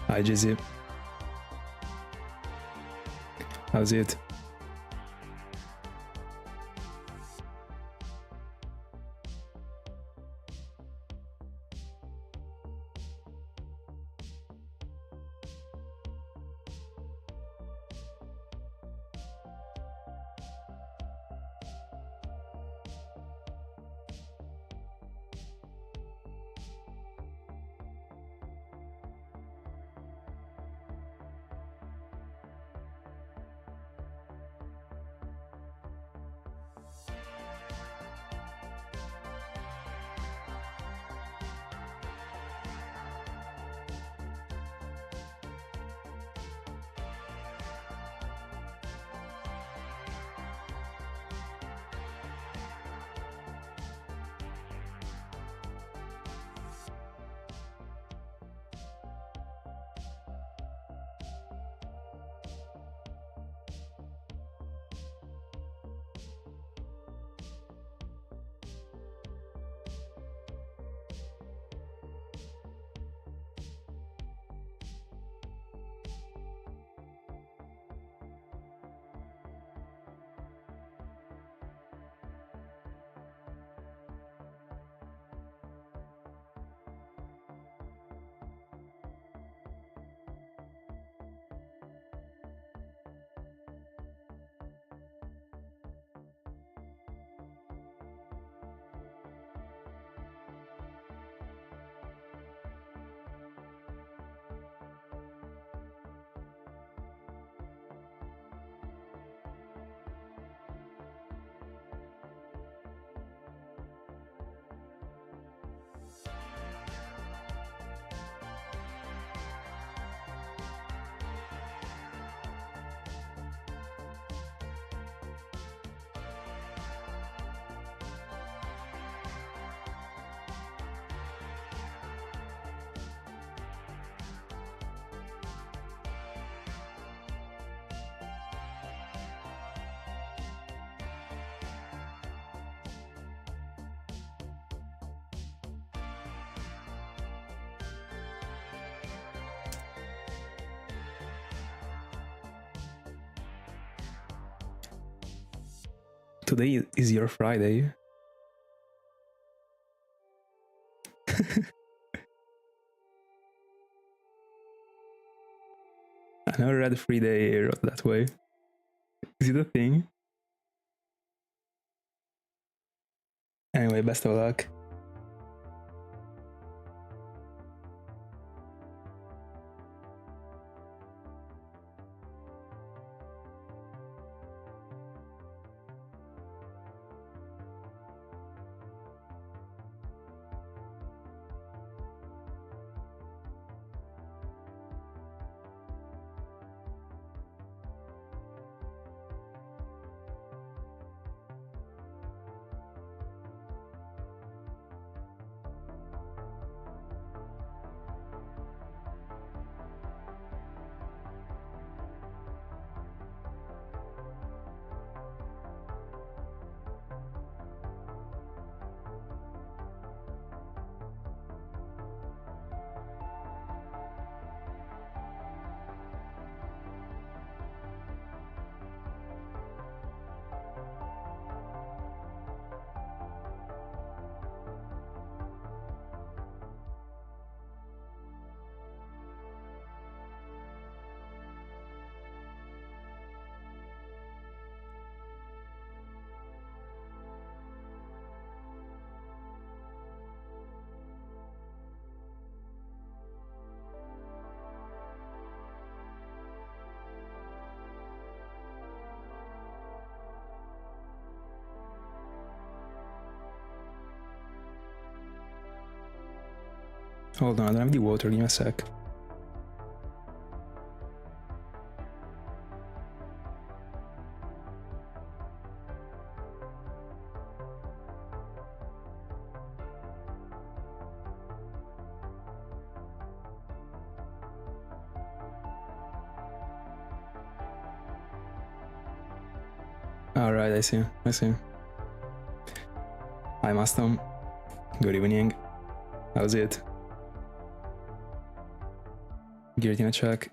Hi Jizzy. How's it? Today is your Friday. I never read Free Day that way. Is it a thing? Anyway, best of luck. Hold on, I don't have the water, give me a sec. Alright, I see. Hi Mastom. Good evening. How's it? Giratina check.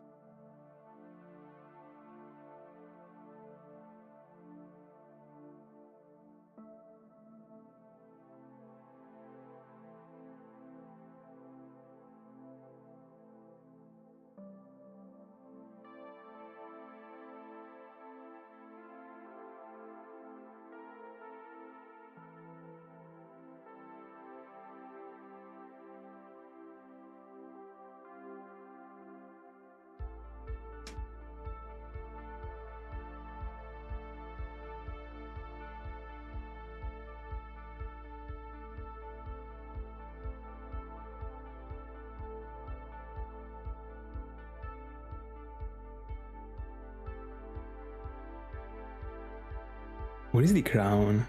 What is the crown?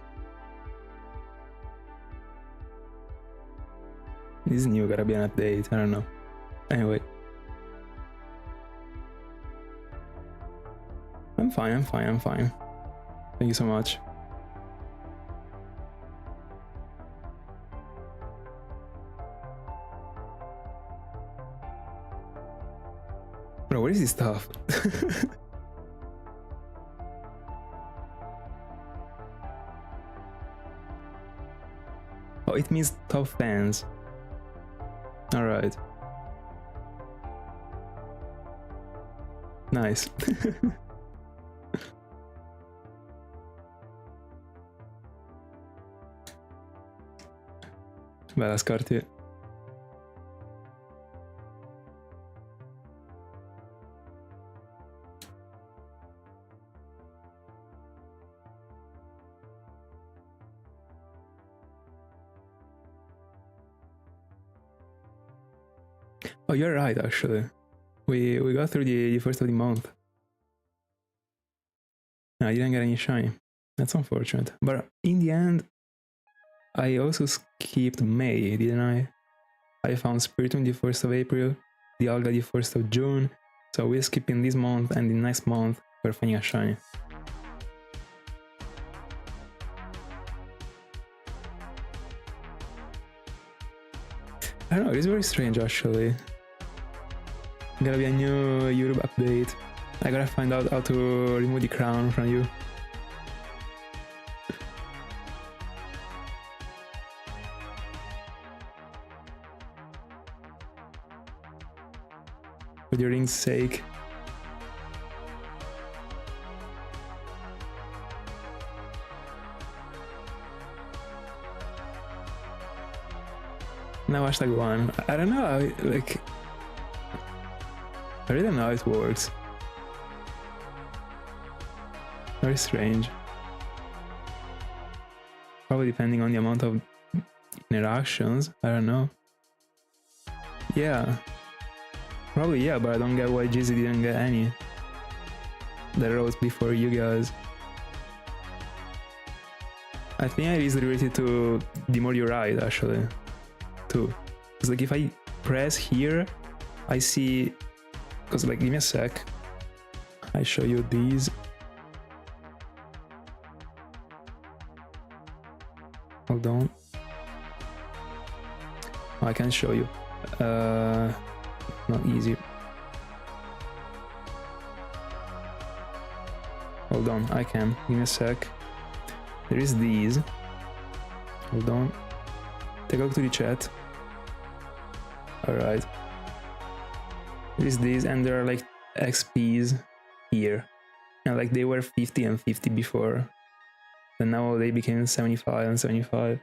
This is new, gotta be an update, I don't know. Anyway. I'm fine. Thank you so much. Bro, what is this stuff? Oh, it means top fans. Alright. Nice. Bella scarti. Oh, you're right, actually. We got through the first of the month. No, I didn't get any shine. That's unfortunate. But in the end, I also skipped May, didn't I? I found Spiritomb the 1st of April, the Alga the 1st of June, so we're skipping this month and the next month we're finding a shine. I don't know, it's very strange actually. Gotta be a new YouTube update. I gotta find out how to remove the crown from you. For the ring's sake. Now #1. I don't know, like... I really don't know how it works. Very strange. Probably depending on the amount of interactions, I don't know. Yeah. Probably yeah, but I don't get why Jizzy didn't get any. That rose before you guys. I think it is related to the more you ride, actually. Too. It's like if I press here, I see... Because like, give me a sec. I show you these. Hold on. Oh, I can show you. Not easy. Hold on, I can. Give me a sec. There is these. Hold on. Take a look to the chat. Alright. There is these, and there are like XPs here. And like they were 50 and 50 before. And now they became 75 and 75.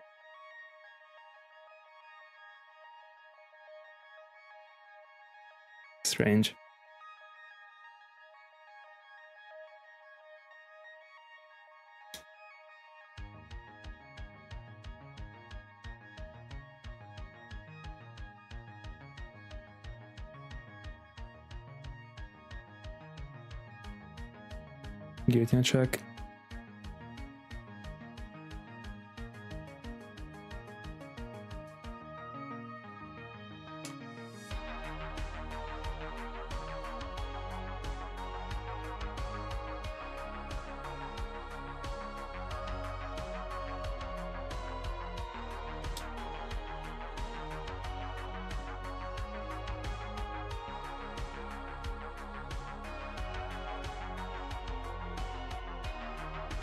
Strange. Giratina check.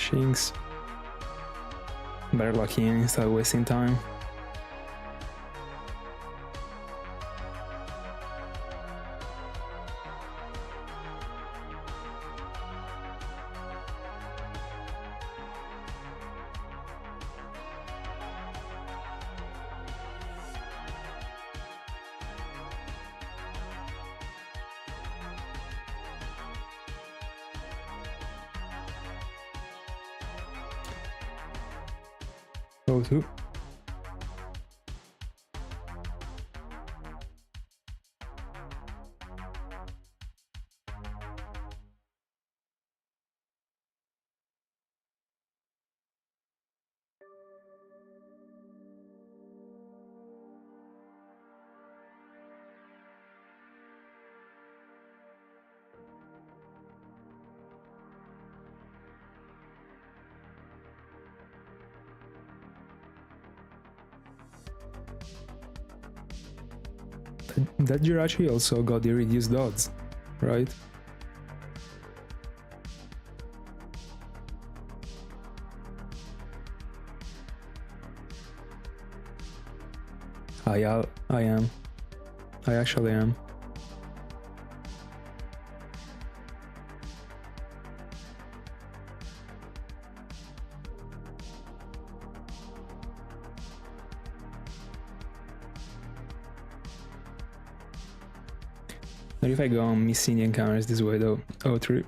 Shinx. Better lock in instead of wasting time. Go to. That Jirachi also got the reduced odds, right? I am. I actually am. What if I go on missing the encounters this way though? Oh, true.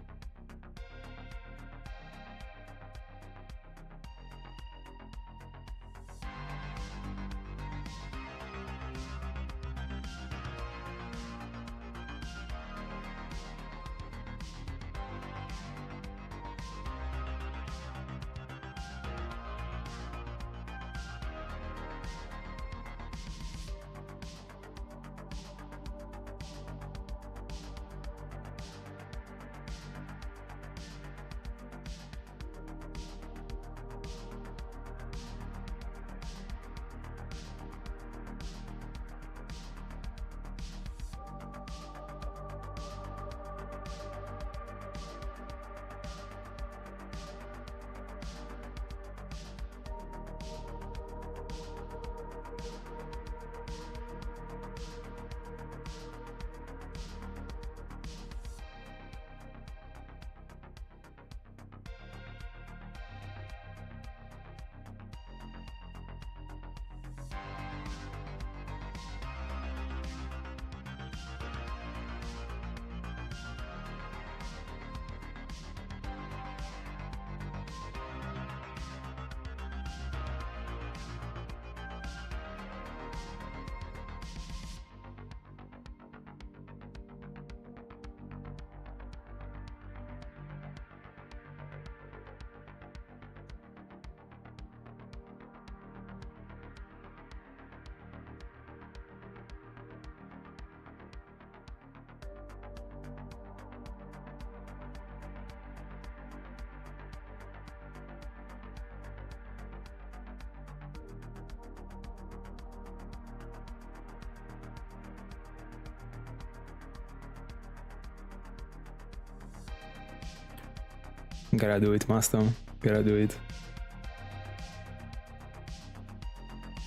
Gotta do it, Master. Gotta do it.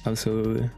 Absolutely.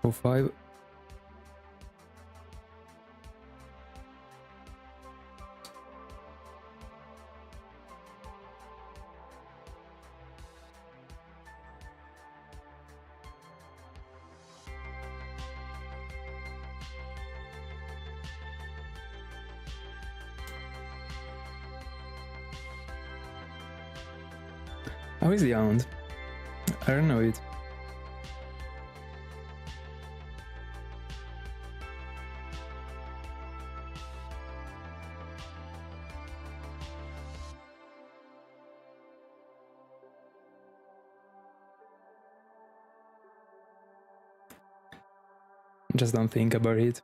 05. How is the Hound? I don't know it. Just don't think about it.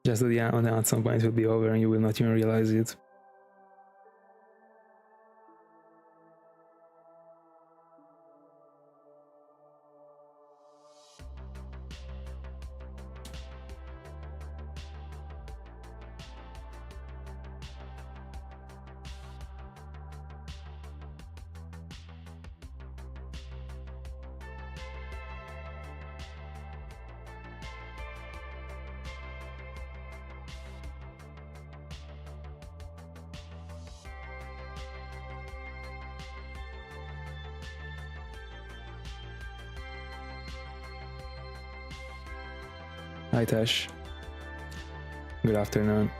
Just do the Hound, and at some point it will be over and you will not even realize it. Hi Tash. Good afternoon.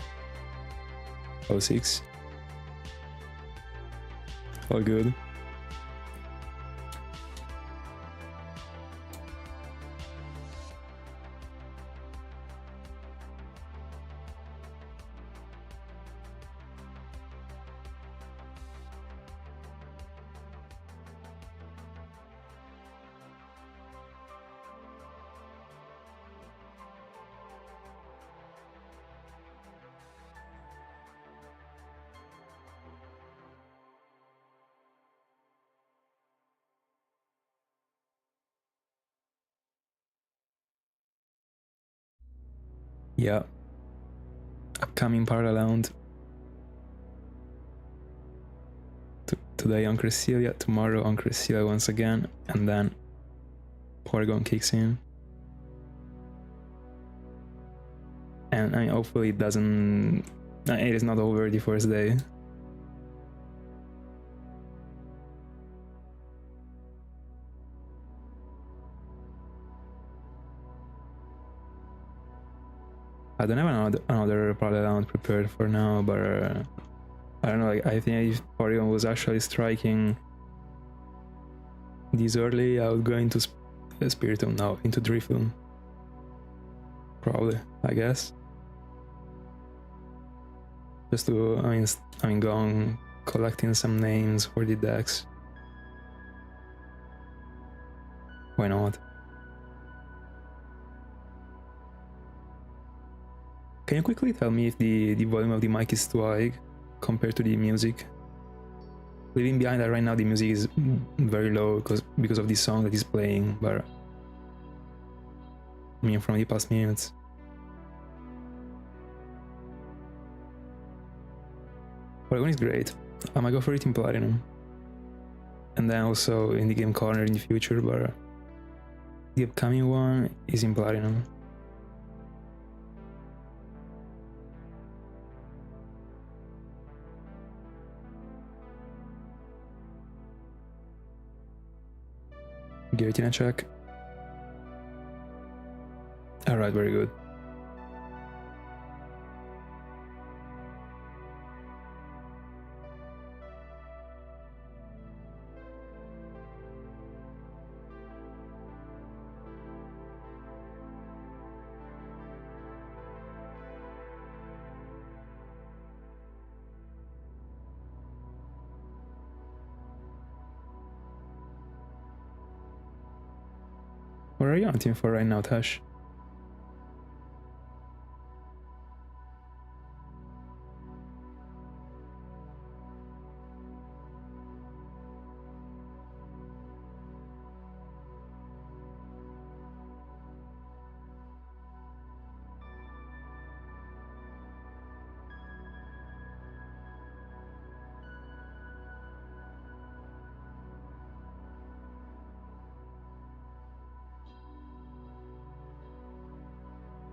06. All good. Yeah. Upcoming Parallel. Today on Cresselia, tomorrow on Cresselia once again, and then Porygon kicks in. And I mean, hopefully it doesn't... It is not over the first day. I don't have another Parallel prepared for now, but I don't know, like, I think if Porygon was actually striking this early, I would go into Spiritomb now, into Drifloon. Probably, I guess. Just to, I mean, go on collecting some names for the decks. Why not? Can you quickly tell me if the volume of the mic is too high compared to the music? Leaving behind that right now the music is very low because of the song that is playing, but I mean from the past minutes. Porygon is great. I might go for it in Platinum. And then also in the game corner in the future, but the upcoming one is in Platinum. Giratina check. Alright, very good. What are you hunting for right now, Tash?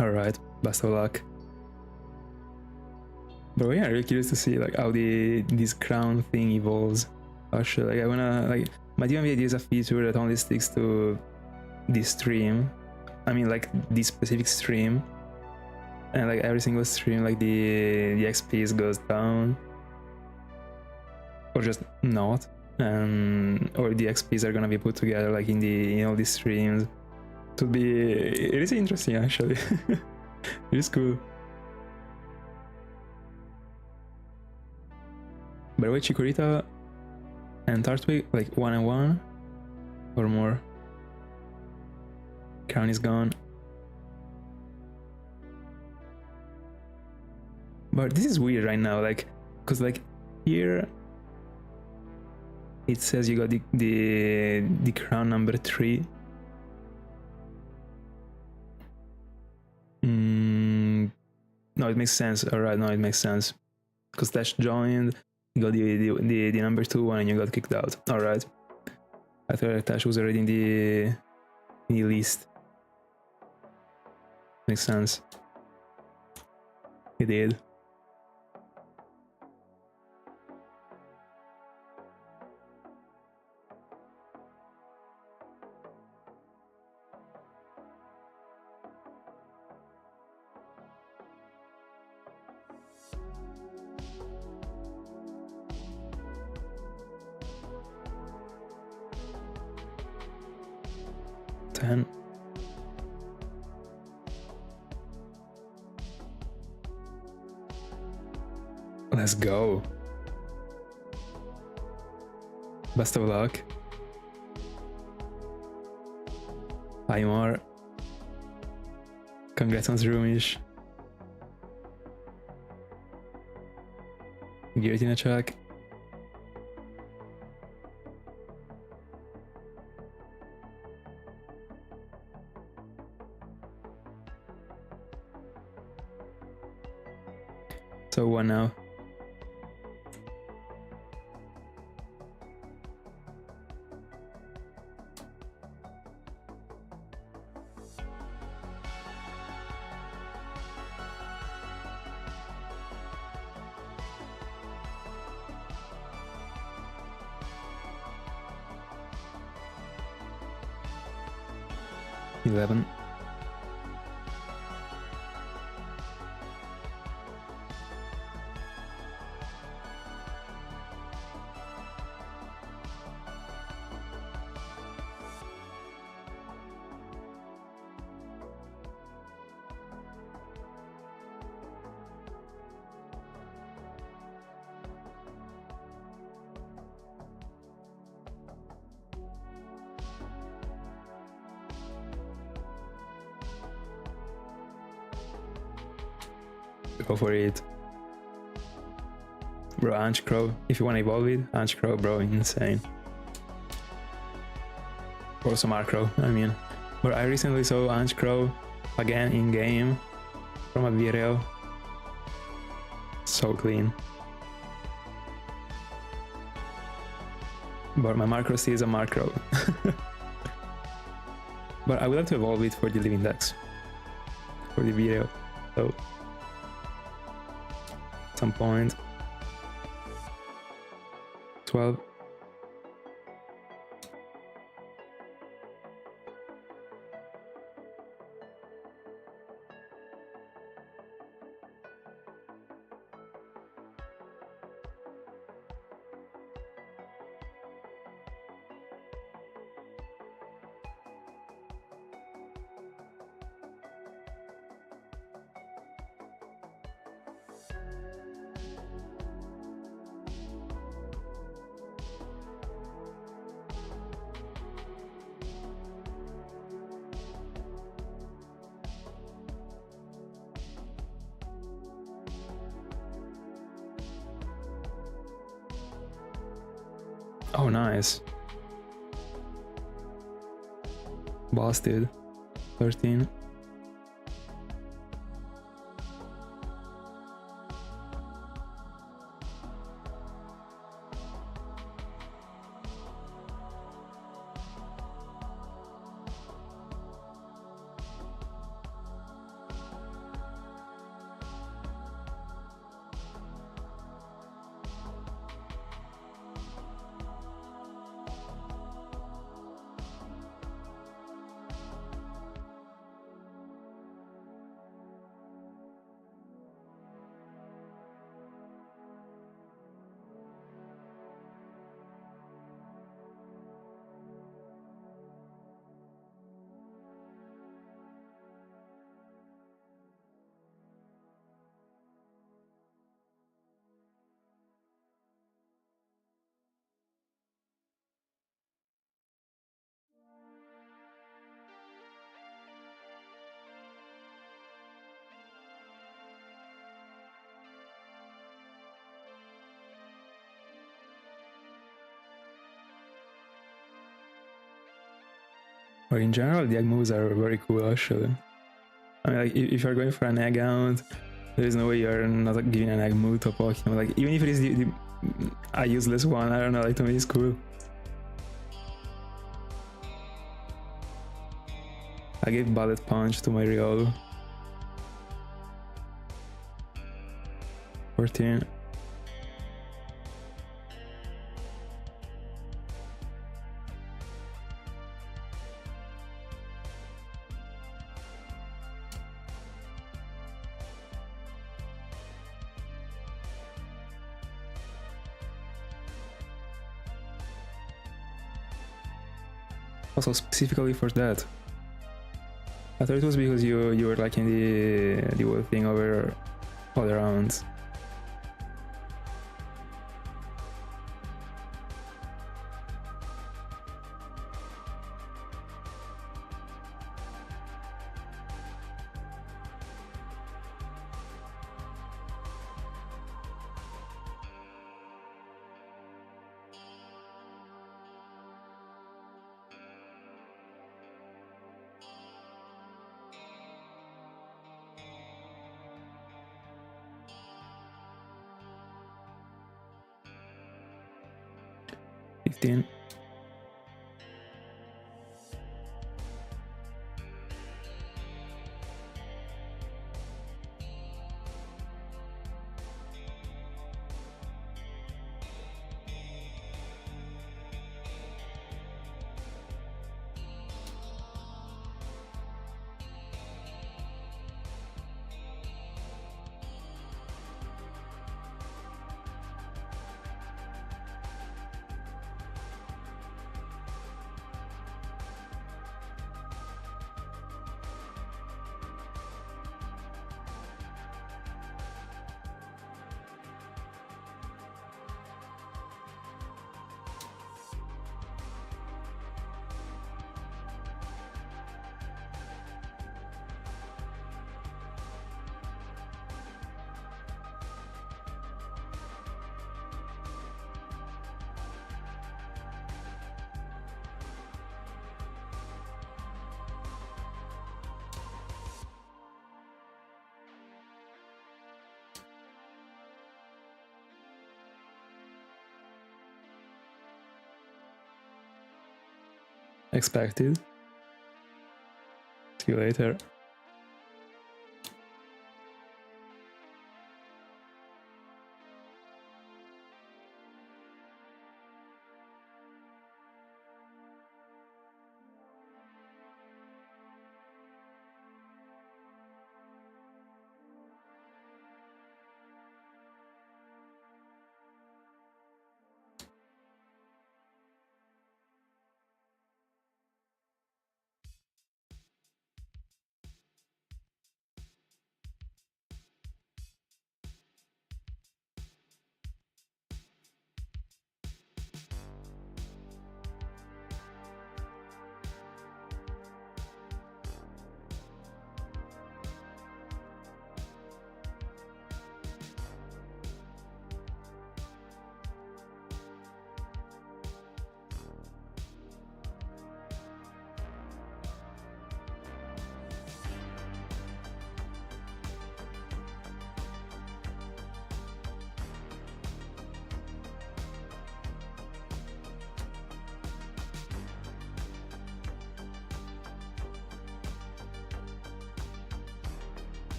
Alright, best of luck. But yeah, I'm really curious to see like how this crown thing evolves. Actually, like I wanna like my DMV idea is a feature that only sticks to this stream. I mean like this specific stream. And like every single stream like the XP goes down. Or just not. Or the XPs are gonna be put together like in all these streams. It would be, it is interesting actually. It is cool. By the way, Chikorita and Tartwig like 1-1 or more. Crown is gone. But this is weird right now, like, cause like here it says you got the crown number 3. No, it makes sense. Alright, no, it makes sense. Because Dash joined, you got the number 2 one and you got kicked out. Alright. I thought Dash was already in the list. Makes sense. He did. Let's go. Best of luck. Hi more. Congrats on Ruins. Giratina check. So what now? $11. Go for it. Bro, Anch Crow. If you want to evolve it, Anch Crow, bro, insane. Or some Crow, I mean. But I recently saw Anch Crow again in game from a video. So clean. But my Markrow still is a Markrow. But I would like to evolve it for the living decks. For the video. So some point. 12. Oh, nice. Busted. 13. Or in general, the egg moves are very cool actually. I mean, like, if you're going for an egg hunt, there is no way you're not giving an egg move to a Pokemon. Like, even if it is a useless one, I don't know, like, to me it's cool. I gave Bullet Punch to my Riolu. 14. Also specifically for that. I thought it was because you were liking the whole thing over other rounds. Expected. See you later.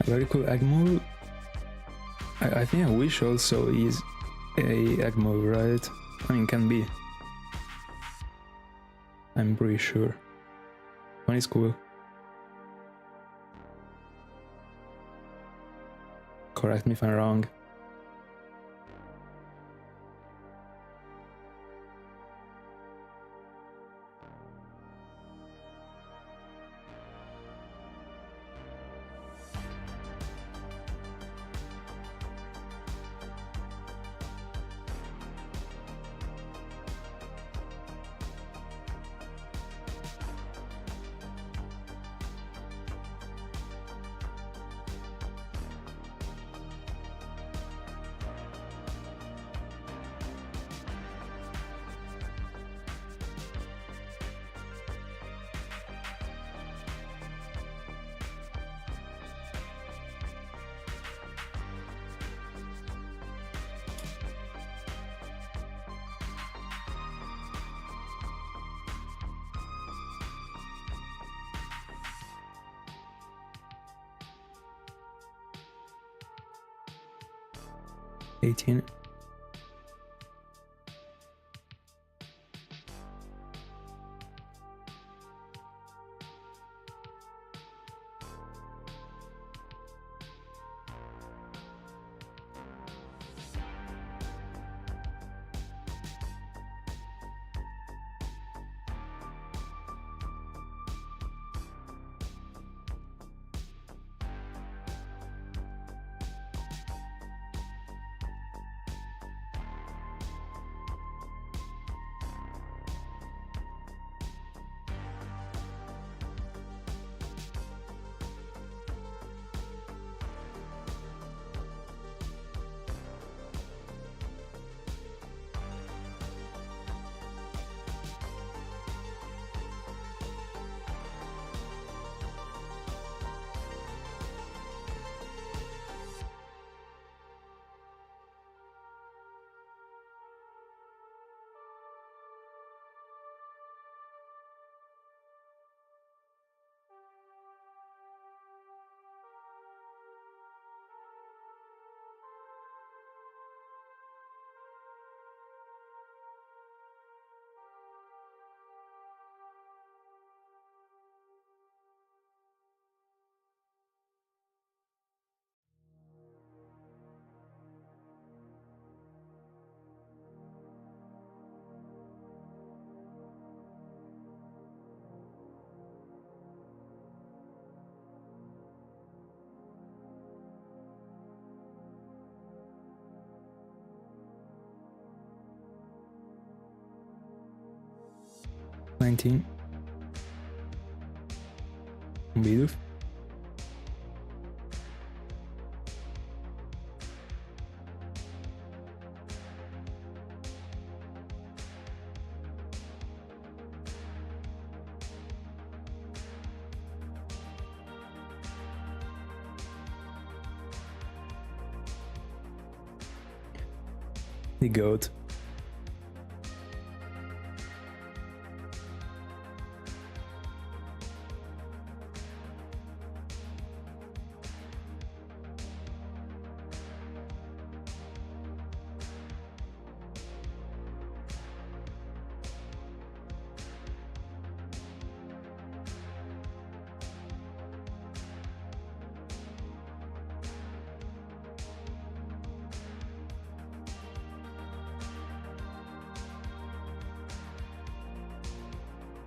Very cool egg move. I think a wish also is a egg move, right? I mean, can be. I'm pretty sure. One is cool. Correct me if I'm wrong. 18. $19. Bidoof. The goat.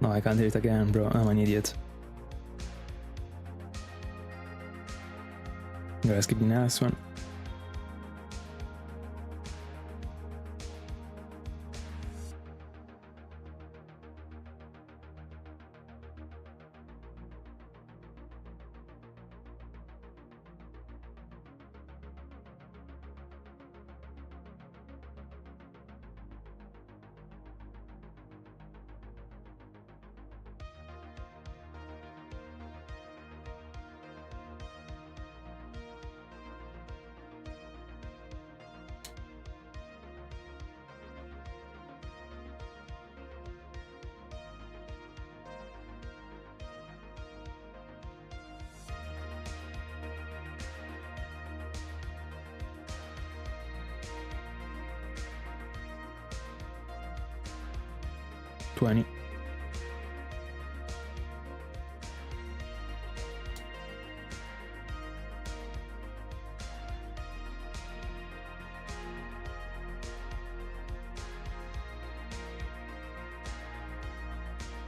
No, I can't hit it again, bro. I'm an idiot. Gotta skip the next one. $20.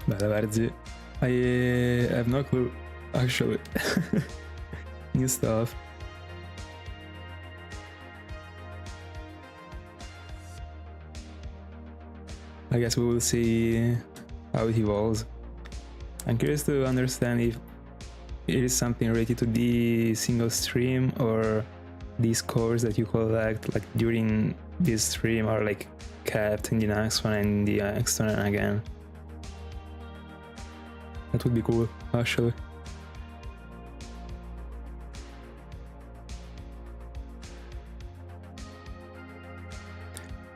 Bella Verzi. I have no clue, actually. New stuff. I guess we will see how it evolves. I'm curious to understand if it is something related to the single stream or these scores that you collect like during this stream are like kept in the next one and the next one again. That would be cool, actually.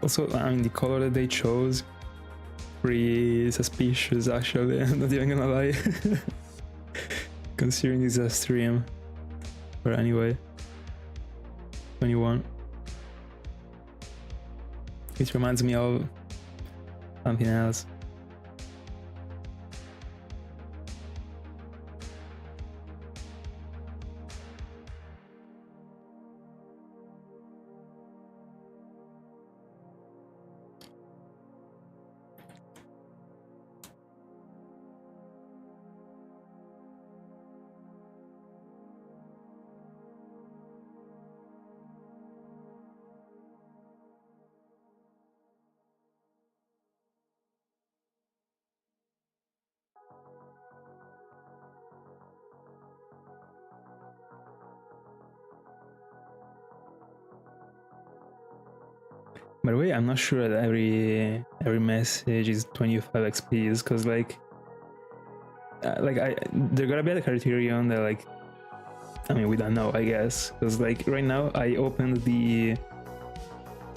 Also, I mean, the color that they chose, pretty suspicious, actually. I'm not even gonna lie. Considering this is a stream. But anyway, 21. It reminds me of something else. By the way, I'm not sure that every message is 25 XPs, because like there gotta be a criterion that like, I mean, we don't know, I guess, because like right now I opened the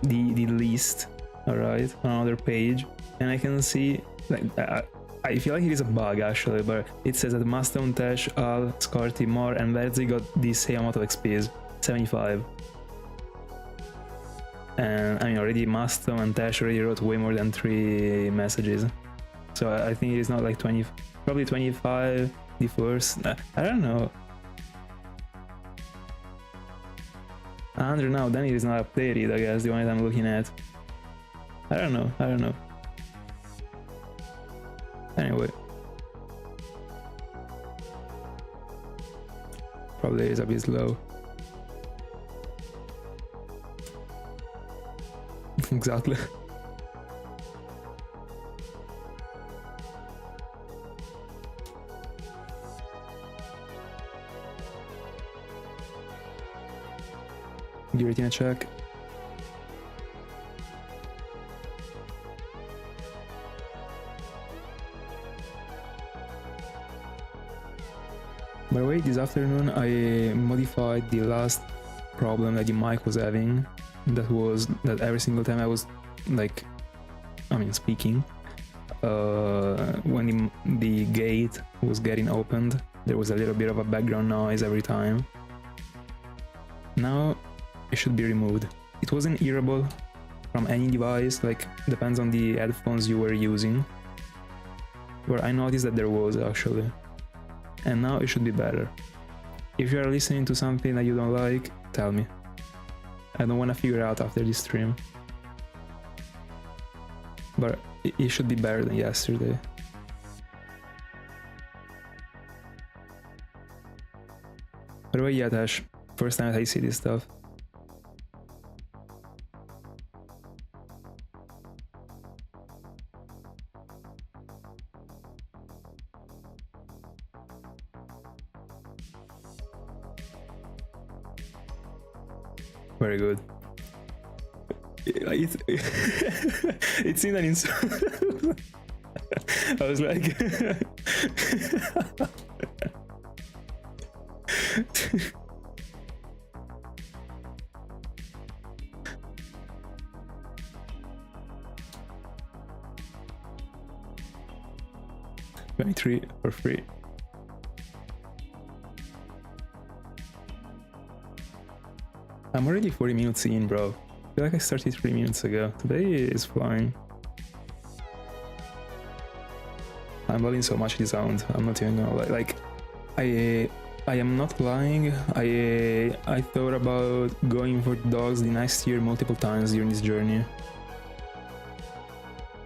list, all right, on another page, and I can see like I feel like it is a bug actually, but it says that Mastodon, Tash, Al, Scarty, More, and Verzi got the same amount of XPs, 75. And I mean, already Mastodon and Tash already wrote way more than 3 messages, so I think it is not like 20, probably 25 the first. I don't know. 100 now, then it is not updated, I guess, the one that I'm looking at. I don't know. Anyway, probably is a bit slow. Exactly. Giratina check. By the way, this afternoon I modified the last problem that the mic was having. That was that every single time I was like, I mean, speaking, when the gate was getting opened, there was a little bit of a background noise every time. Now it should be removed. It wasn't hearable from any device, like depends on the headphones you were using, but I noticed that there was actually, and now it should be better. If you are listening to something that you don't like, tell me. I don't want to figure out after this stream, but it should be better than yesterday. By the way, yeah, Tash, first time I see this stuff. Very good. It's in an insult. I was like... $23 for free. I'm already 40 minutes in, bro. I feel like I started 3 minutes ago. Today is flying. I'm loving so much this sound. I'm not even gonna lie. Like, I am not lying. I thought about going for dogs the next year multiple times during this journey.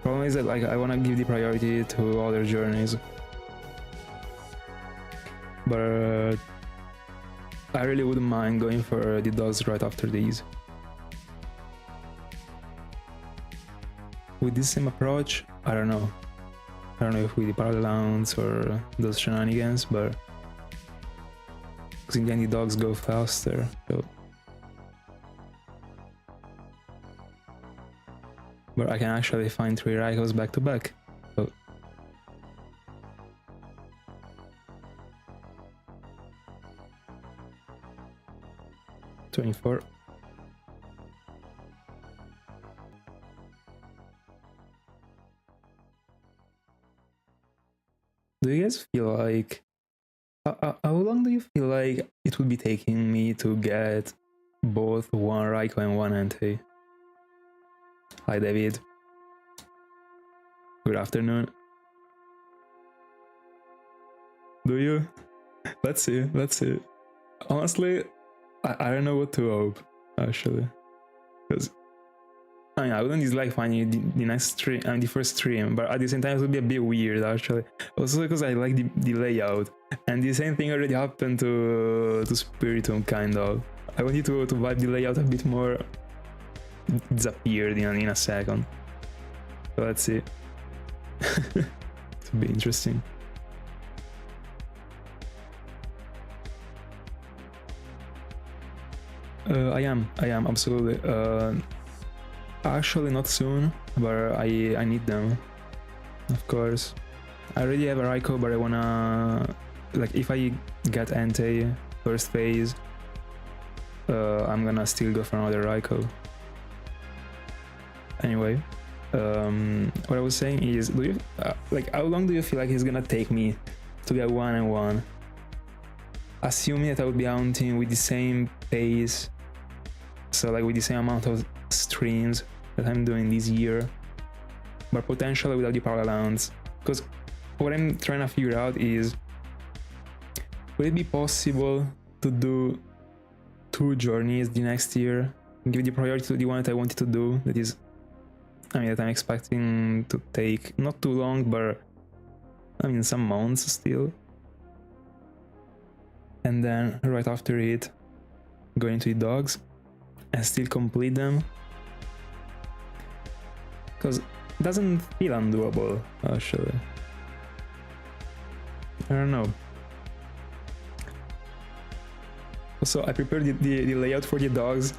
Problem is that like I wanna give the priority to other journeys, but I really wouldn't mind going for the dogs right after these. With this same approach, I don't know. I don't know if with the parallel rounds or those shenanigans, but because in the end the dogs go faster, so. But I can actually find 3 Raikos back to back. So. $24. Do you guys feel like how long do you feel like it would be taking me to get both one Raikou and one Entei? Hi David. Good afternoon. Do you? Let's see, let's see. Honestly, I don't know what to hope, actually. Because, I mean, I wouldn't dislike finding the next stream, the first stream, but at the same time it would be a bit weird, actually. Also because I like the layout. And the same thing already happened to Spiritomb, kind of. I wanted to vibe the layout a bit more. It disappeared in a second. So let's see. It'll be interesting. I am absolutely. Actually not soon, but I need them, of course. I already have a Raikou, but I wanna, like, if I get Entei first phase, I'm gonna still go for another Raikou. Anyway, what I was saying is, do you like, how long do you feel like it's gonna take me to get 1-1? Assuming that I would be hunting with the same pace, so like with the same amount of streams that I'm doing this year, but potentially without the parallel hunts. Because what I'm trying to figure out is, would it be possible to do 2 journeys the next year, give the priority to the one that I wanted to do, that is, I mean, that I'm expecting to take not too long, but I mean some months still, and then right after it go into the dogs and still complete them, because it doesn't feel undoable, actually. I don't know. Also, I prepared the layout for the dogs,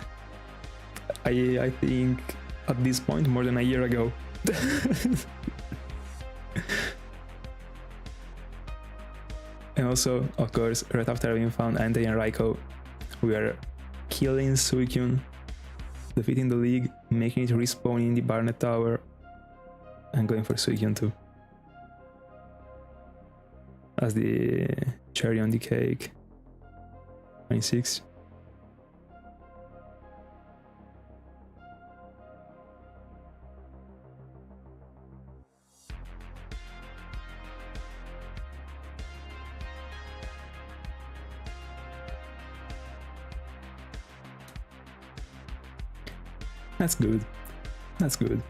I think at this point more than a year ago. And also, of course, right after having found Entei and Raikou, we are killing Suicune, defeating the league, making it respawn in the Barnet Tower, and going for Suicune too. As the cherry on the cake. 26. That's good. That's good.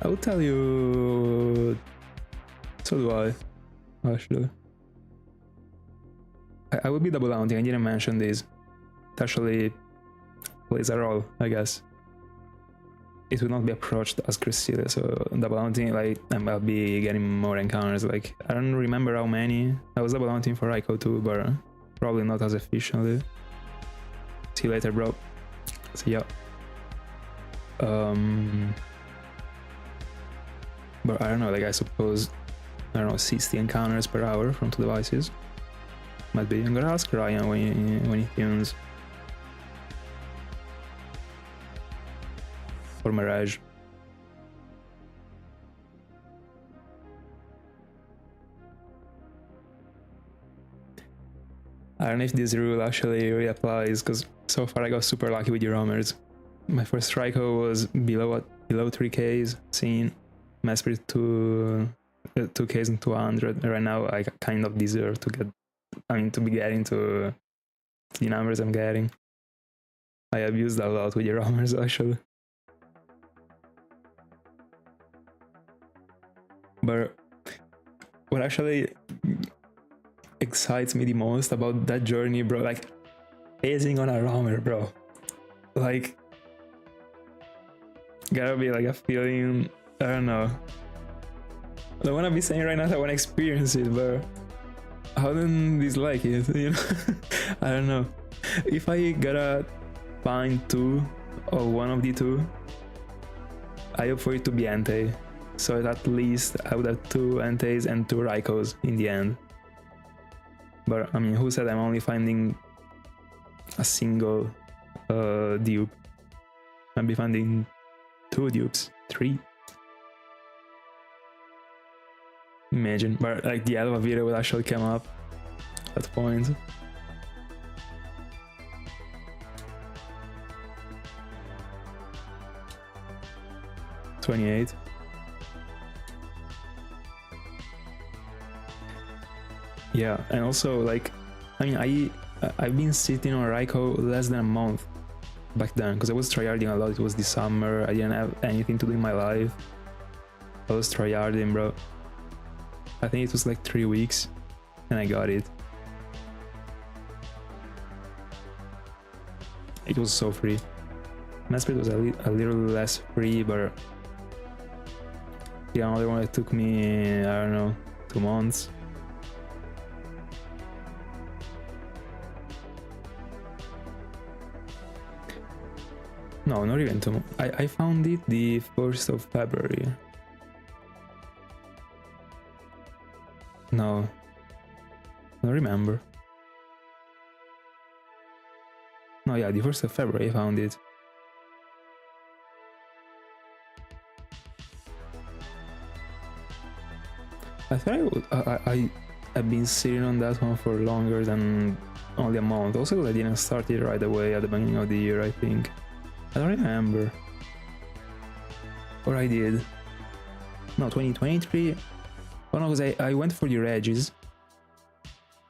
I will tell you. So do I, actually. I will be double hunting. I didn't mention this. It actually plays a role, I guess. It will not be approached as Cresselia, so double hunting, like, I'll be getting more encounters. Like, I don't remember how many. I was double hunting for Raikou too, but probably not as efficiently. See you later, bro. See ya. But I don't know, like, I suppose, I don't know, 60 encounters per hour from 2 devices. Might be. I'm gonna ask Ryan when he tunes. Or Mirage. I don't know if this rule actually reapplies, because so far I got super lucky with the roamers. My first Raikou was below 3Ks, seen Mesprit 2Ks and 200. Right now I kind of deserve to get, to be getting to the numbers I'm getting. I abused a lot with the roamers, actually. But what actually excites me the most about that journey, bro, like, phasing on a roamer, bro, like, gotta be like a feeling, I don't know. I don't wanna be saying right now that I wanna experience it, but I wouldn't dislike it, you know? I don't know. If I gotta find 2 or one of the 2, I hope for it to be Entei, so that at least I would have 2 Enteis and 2 Raikous in the end. But I mean, who said I'm only finding a single dupe? I'll be finding 2 dupes, 3. Imagine, but like the Alpha video will actually come up at that point. 28. Yeah, and also like, I mean, I've been sitting on Raikou less than a month back then, because I was tryharding a lot. It was this summer, I didn't have anything to do in my life. I was tryharding, bro. I think it was like 3 weeks, and I got it. It was so free. Mesprit was a little less free, but yeah, another one that took me, I don't know, 2 months. No, not even 2 months. I found it the 1st of February. No, I don't remember. No, yeah, the 1st of February I found it. I thought I've been sitting on that one for longer than only a month. Also, I didn't start it right away at the beginning of the year, I think. I don't remember. Or I did. No, 2023. Oh no, because I went for the Regis.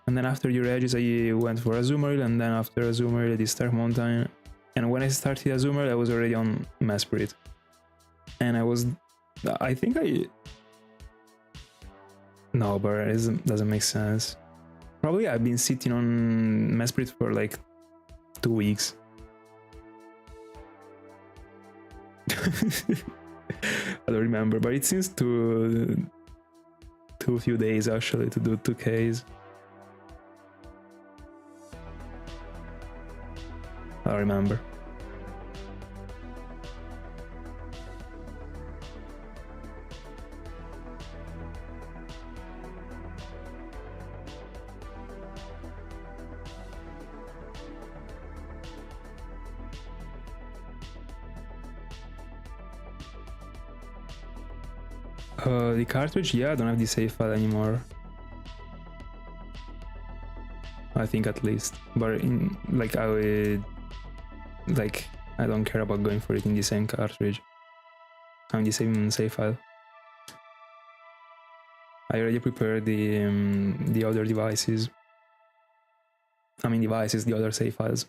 And then after the Regis I went for Azumarill, and then after Azumarill the Stark Mountain. And when I started Azumarill I was already on Mesprit. And I think no, but it doesn't make sense. Probably I've been sitting on Mesprit for like 2 weeks. I don't remember, but it seems too few days actually to do 2Ks. I don't remember. The cartridge, yeah, I don't have the save file anymore. I think at least, but in like I don't care about going for it in the same cartridge. I'm the same save file. I already prepared the other devices. I mean devices, the other save files,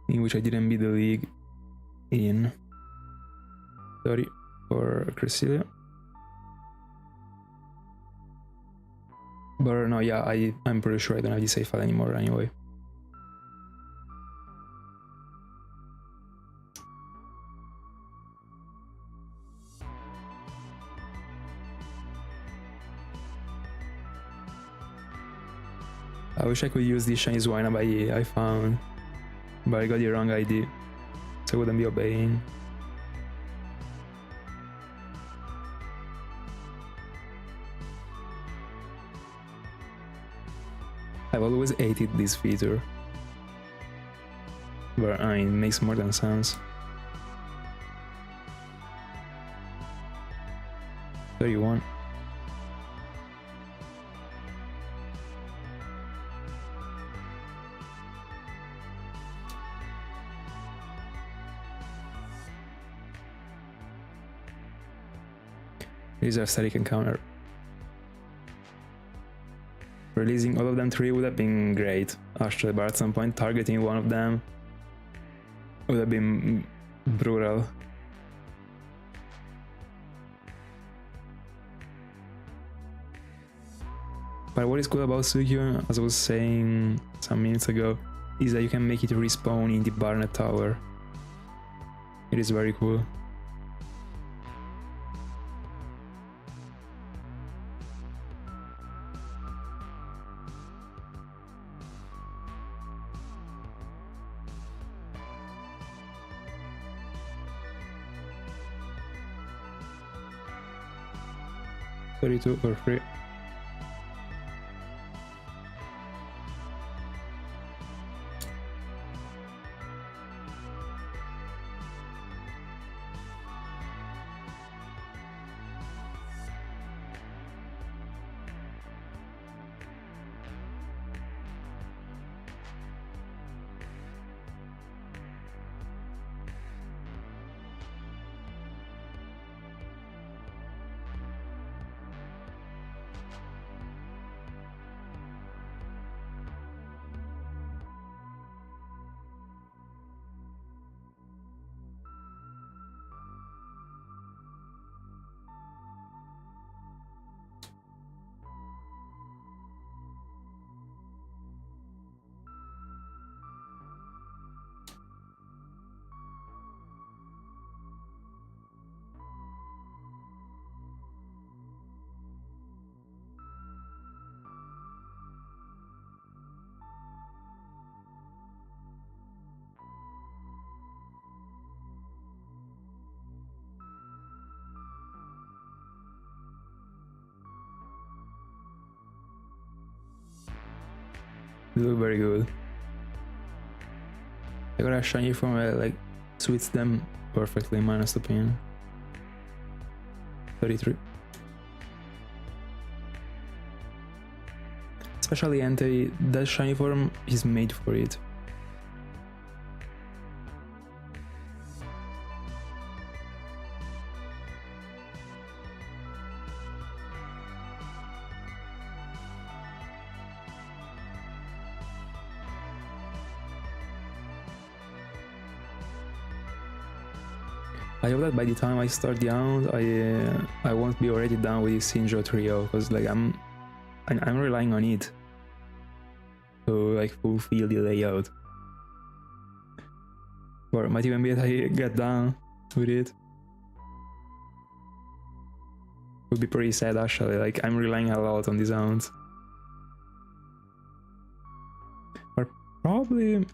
in which I didn't beat the league in. Sorry for Cresselia. But no, yeah, I'm pretty sure I don't have the save file anymore anyway. I wish I could use the shiny Zwina I found, but I got the wrong ID, so I wouldn't be obeying. I've always hated this feature, but I mean, it makes more than sense. 31. These are static encounter. Releasing all of them 3 would have been great, actually, but at some point targeting one of them would have been brutal. But what is cool about Sinjoh, as I was saying some minutes ago, is that you can make it respawn in the Barnet Tower. It is very cool. $32 for free. They look very good. I got a shiny form that like suits them perfectly, minus the pin. 33. Especially Entei, that shiny form is made for it. I hope that by the time I start the Hound, I won't be already done with the Sinjoh trio, because like I'm relying on it to like fulfill the layout. Or might even be that I get done with it. Would be pretty sad actually. Like I'm relying a lot on these Hounds. Or probably,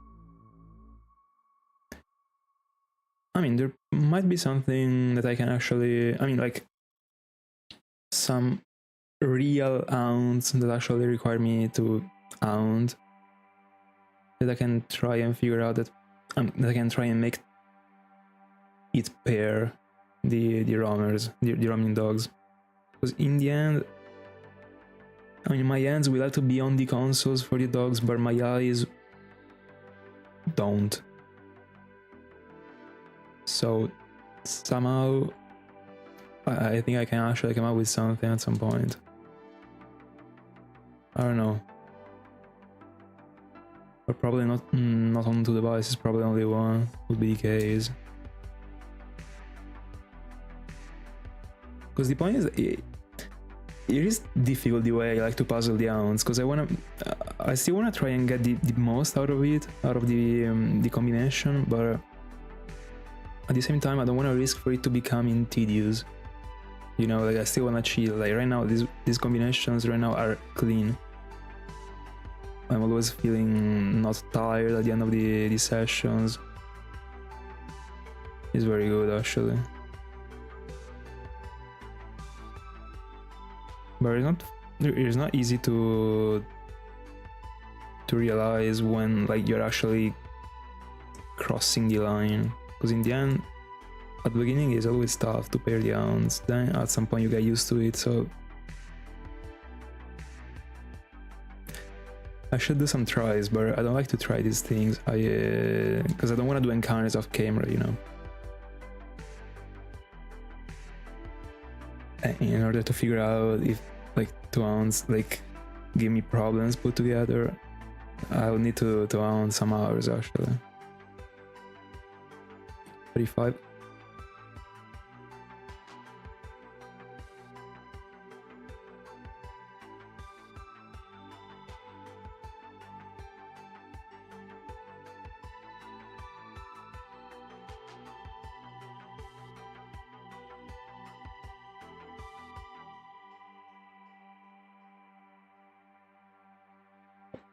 I mean, there might be something that I can actually, I mean, like some real Hounds that actually require me to Hound, that I can try and figure out that I can try and make it pair the roamers, the roaming dogs. Because in the end, I mean, my hands will have to be on the consoles for the dogs, but my eyes don't. So somehow I think I can actually come up with something at some point. I don't know. But probably not on 2 devices, probably only one would be the case. Because the point is, it is difficult the way I like to puzzle the Hounds, because I still wanna try and get the most out of it, out of the combination, but at the same time I don't wanna risk for it to become tedious. You know, like I still wanna chill. Like right now, these combinations right now are clean. I'm always feeling not tired at the end of the sessions. It's very good actually. But it's not easy to realize when like you're actually crossing the line, because in the end, at the beginning it's always tough to pair the Hounds, then at some point you get used to it. So I should do some tries, but I don't like to try these things. Because I don't want to do encounters off camera, you know. In order to figure out if like 2 Hounds like give me problems put together, I would need to Hound some hours actually. 35.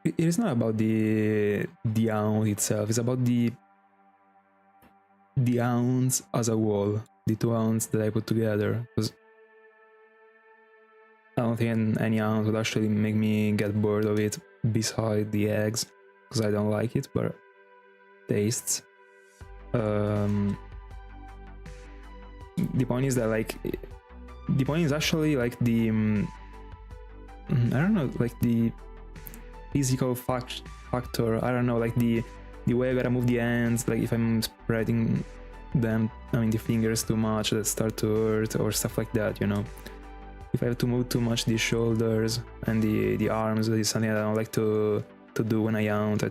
It is not about the Hound itself, it's about the Hounds as a whole, the 2 Hounds that I put together, because I don't think any Hound would actually make me get bored of it beside the eggs, because I don't like it, but tastes. The point is that like, the point is actually like the, I don't know, like the physical factor, I don't know, like the way I gotta move the hands, like if I'm spreading them, I mean the fingers too much that start to hurt or stuff like that, you know. If I have to move too much the shoulders and the arms, that is something that I don't like to do when I Hound. I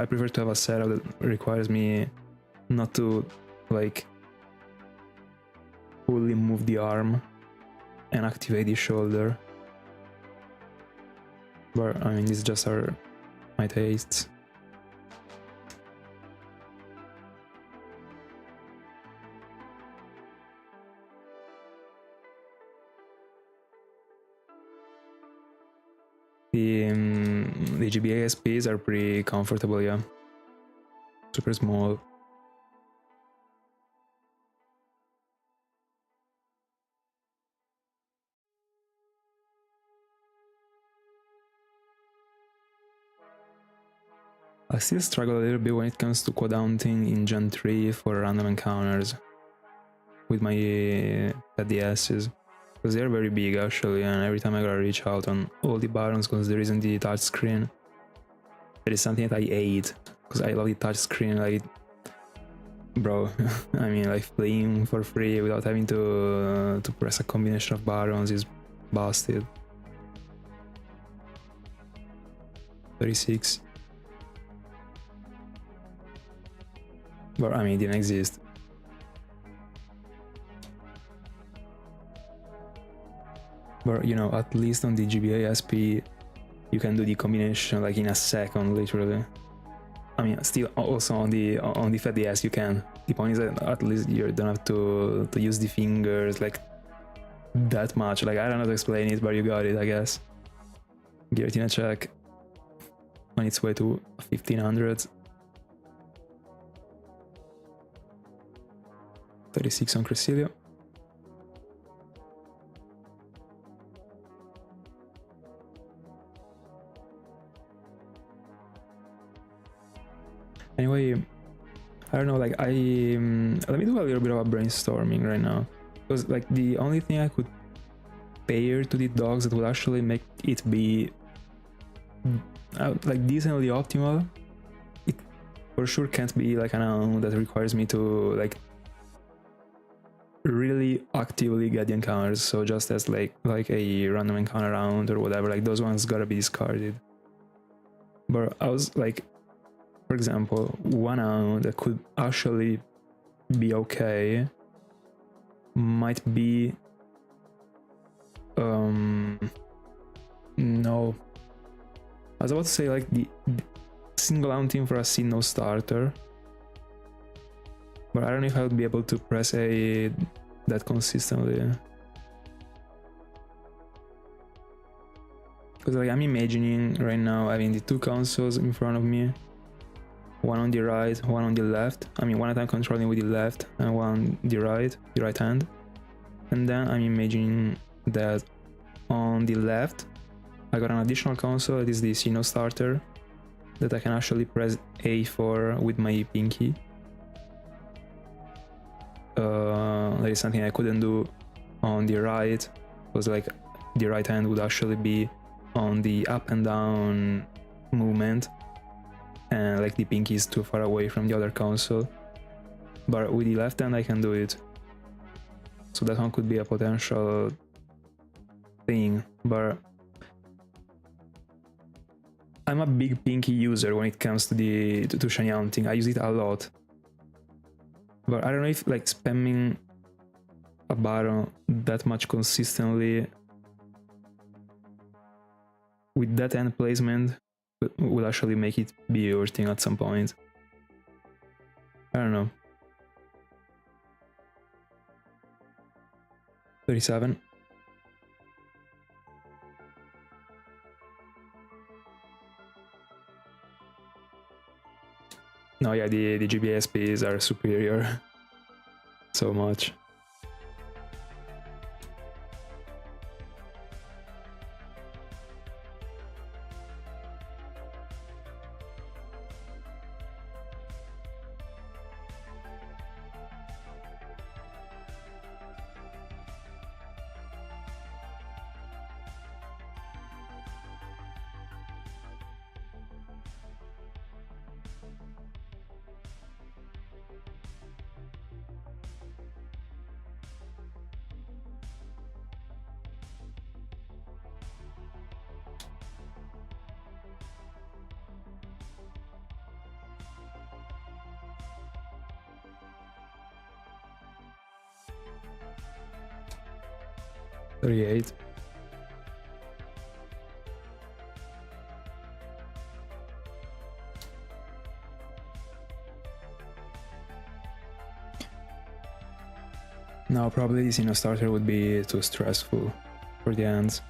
prefer to have a setup that requires me not to like fully move the arm and activate the shoulder. But I mean, these just are my tastes. The GBA SPs are pretty comfortable, yeah. Super small. I still struggle a little bit when it comes to quad hunting in Gen 3 for random encounters with my PDSs, because they're very big actually, and every time I gotta reach out on all the buttons because there isn't the touchscreen. That is something that I hate, because I love the touchscreen, like, bro, I mean, like, playing for free without having to press a combination of buttons is busted. 36. But I mean, it didn't exist. But you know, at least on the GBA SP, you can do the combination like in a second, literally. I mean, still also on the FDS you can. The point is that at least you don't have to use the fingers like that much. Like, I don't know how to explain it, but you got it, I guess. Giratina check on its way to 1500. 36 on Cresselia. Anyway, I don't know, like, let me do a little bit of a brainstorming right now, because like the only thing I could pair to the dogs that would actually make it be like decently optimal, it for sure can't be like an hound that requires me to like really actively get the encounters, so just as like a random encounter round or whatever, like those ones gotta be discarded. But I was like, for example, one hound that could actually be okay might be no, I was about to say like the single hunting for a Sinjoh starter, but I don't know if I would be able to press A that consistently. Because like I'm imagining right now having the two consoles in front of me, one on the right, one on the left. I mean, one that I'm controlling with the left and one the right hand. And then I'm imagining that on the left I got an additional console that is the Sinjoh starter that I can actually press A for with my pinky. That is something I couldn't do on the right, because like the right hand would actually be on the up and down movement, and like the pinky is too far away from the other console. But with the left hand I can do it, so that one could be a potential thing. But I'm a big pinky user when it comes to to shinyhunting. I use it a lot, but I don't know if like spamming a button that much consistently with that hand placement will actually make it be your thing at some point. I don't know. 37. No, yeah, the GBSPs are superior so much. $38. No, probably the Sinjoh starter would be too stressful for the ends.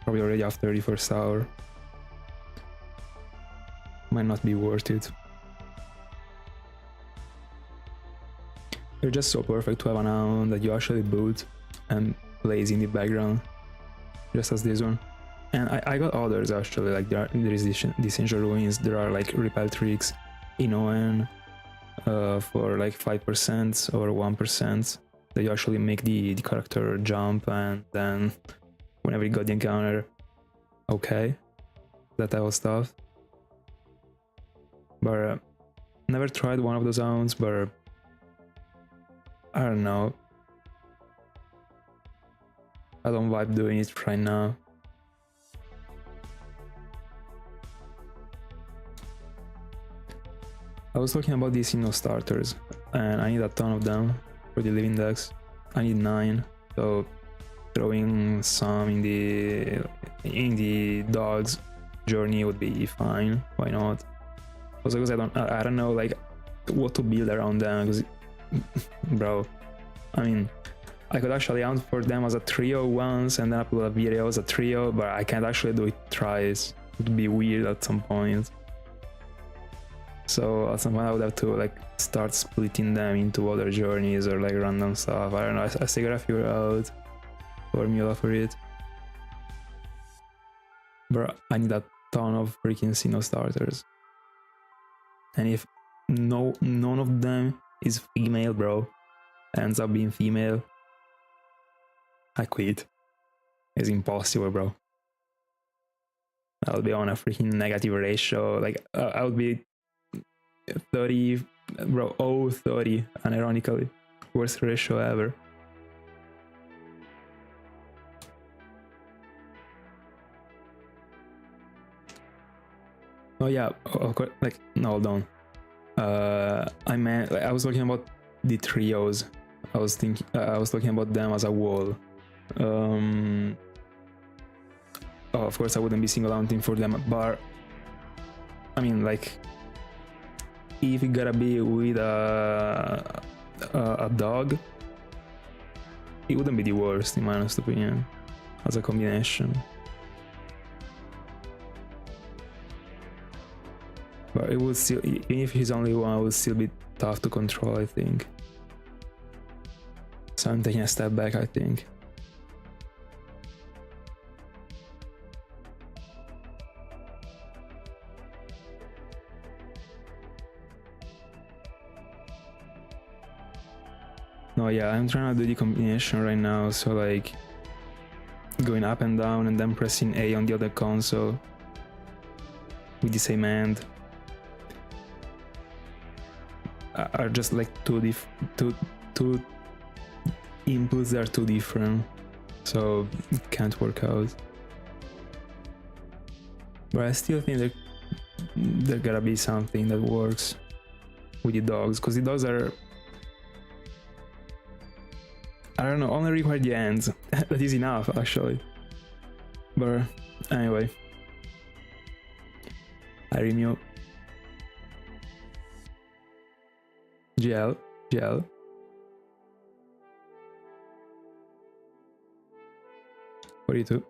Probably already after the first hour. Might not be worth it. They're just so perfect to have an hound that you actually boot and plays in the background, just as this one. And I got others actually, like there is this Sinjoh Ruins, there are like repel tricks in ON for like 5% or 1% that you actually make the character jump, and then whenever you got the encounter, okay, that type of stuff. But never tried one of those zones, but I don't know. I don't vibe doing it right now. I was talking about these starters, and I need a ton of them for the living decks. I need 9, so throwing some in the dog's journey would be fine. Why not? Also because I don't know like what to build around them, because bro, I mean, I could actually hunt for them as a trio once and then upload a video as a trio, but I can't actually do it thrice. It would be weird at some point. So at some point I would have to like start splitting them into other journeys or like random stuff. I don't know, I still gotta figure out formula for it. But I need a ton of freaking Sinnoh starters. And if none of them is female, bro, ends up being female, I quit. It's impossible, bro. I'll be on a freaking negative ratio. Like I would be 30, bro, 30, unironically. Worst ratio ever. Oh yeah, of course, like, no, hold on. I meant, like, I was talking about the trios. I was talking about them as a wall. Of course I wouldn't be single hunting for them, but I mean, like, if it gotta be with a dog, it wouldn't be the worst in my honest opinion as a combination. But it would still, even if he's only one, it would still be tough to control, I think. So I'm taking a step back, I think. No, yeah, I'm trying to do the combination right now, so like going up and down and then pressing A on the other console with the same hand are just like two inputs that are too different, so it can't work out. But I still think that there gotta be something that works with the dogs, because the dogs are, I don't know, only require the ends. That is enough actually. But anyway, I renew. Gel. 42.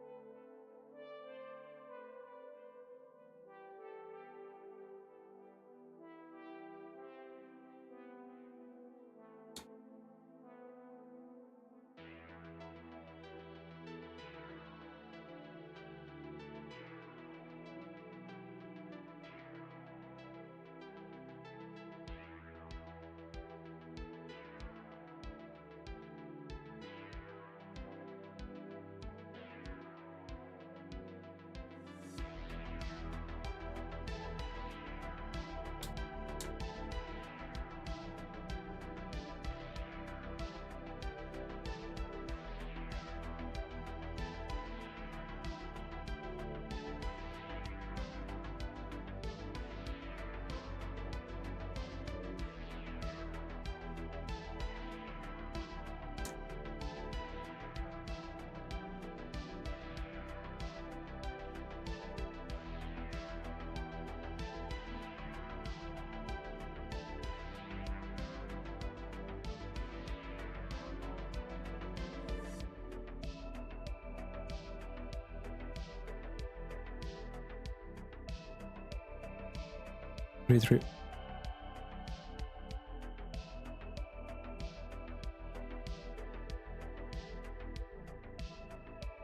Retreat.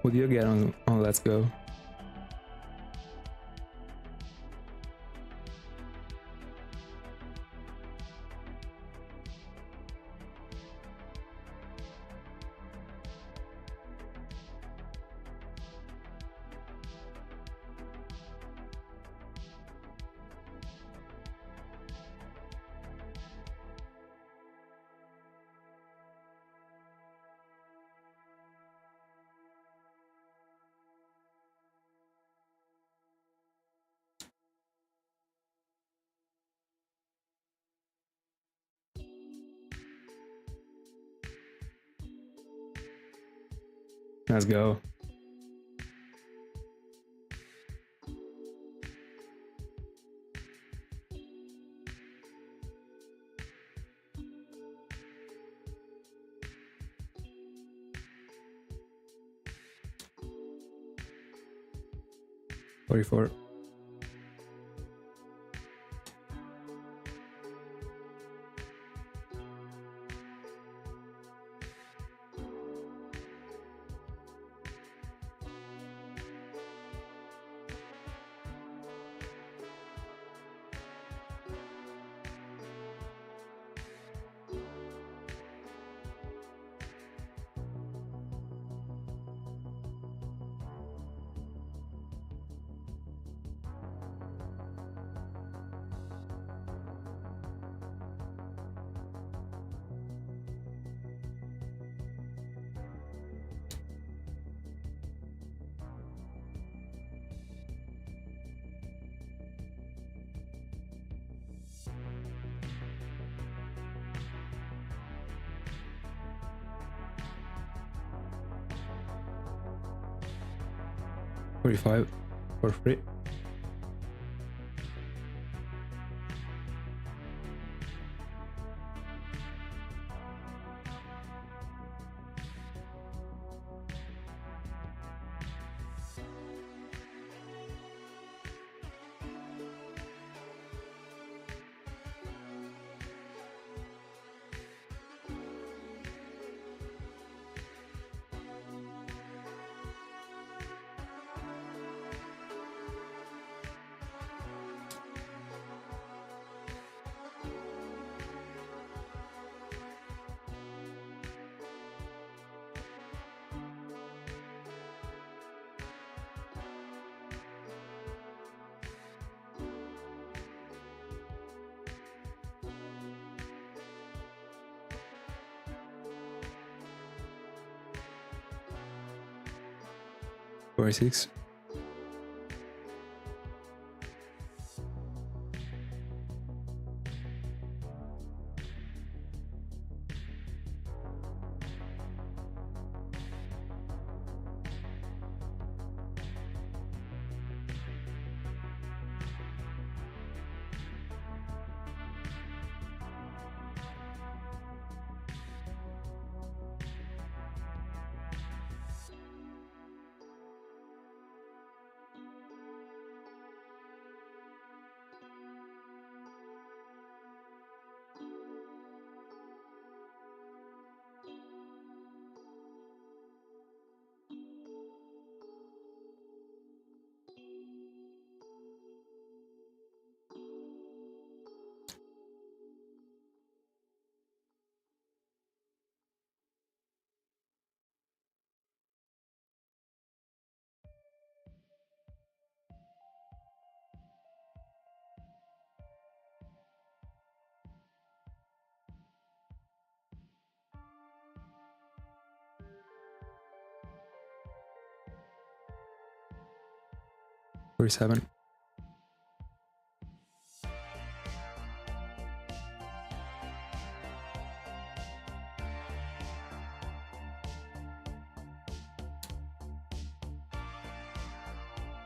What do you get on Let's Go? Let's go. $44. $45 for free. $46. $47.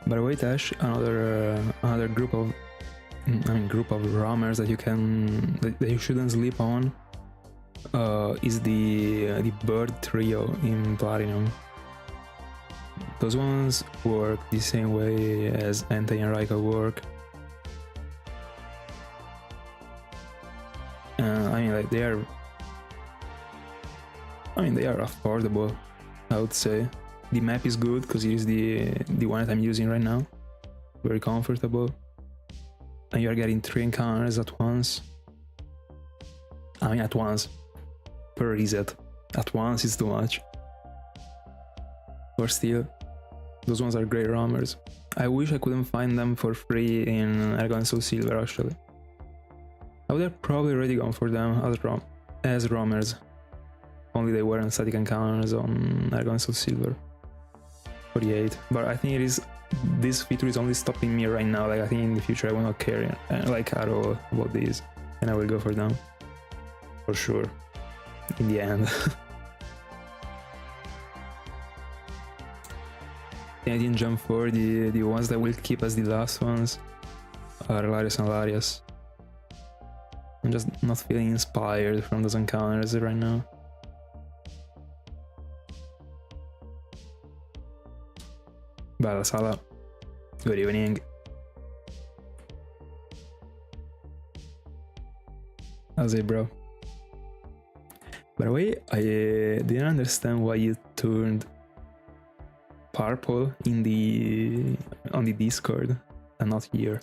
By the way, Tash, another group of roamers that you shouldn't sleep on is the bird trio in Platinum. Those ones work the same way as Entei and Raikou work. I mean, like they are affordable, I would say. The map is good because it is the one that I'm using right now. Very comfortable. And you're getting 3 encounters at once. I mean, at once. Per reset. At once is too much. But still, those ones are great roamers. I wish I couldn't find them for free in Argon and SoulSilver actually. I would have probably already gone for them as roamers. Only they weren't static encounters on Argon and SoulSilver. 48. But I think this feature is only stopping me right now. Like I think in the future I will not care like at all about these, and I will go for them for sure in the end. I didn't jump for the ones that will keep as the last ones are Larios and Larios. I'm just not feeling inspired from those encounters right now. Bella Sala, good evening. How's it, bro? By the way, I didn't understand why you turned purple in on the Discord and not here.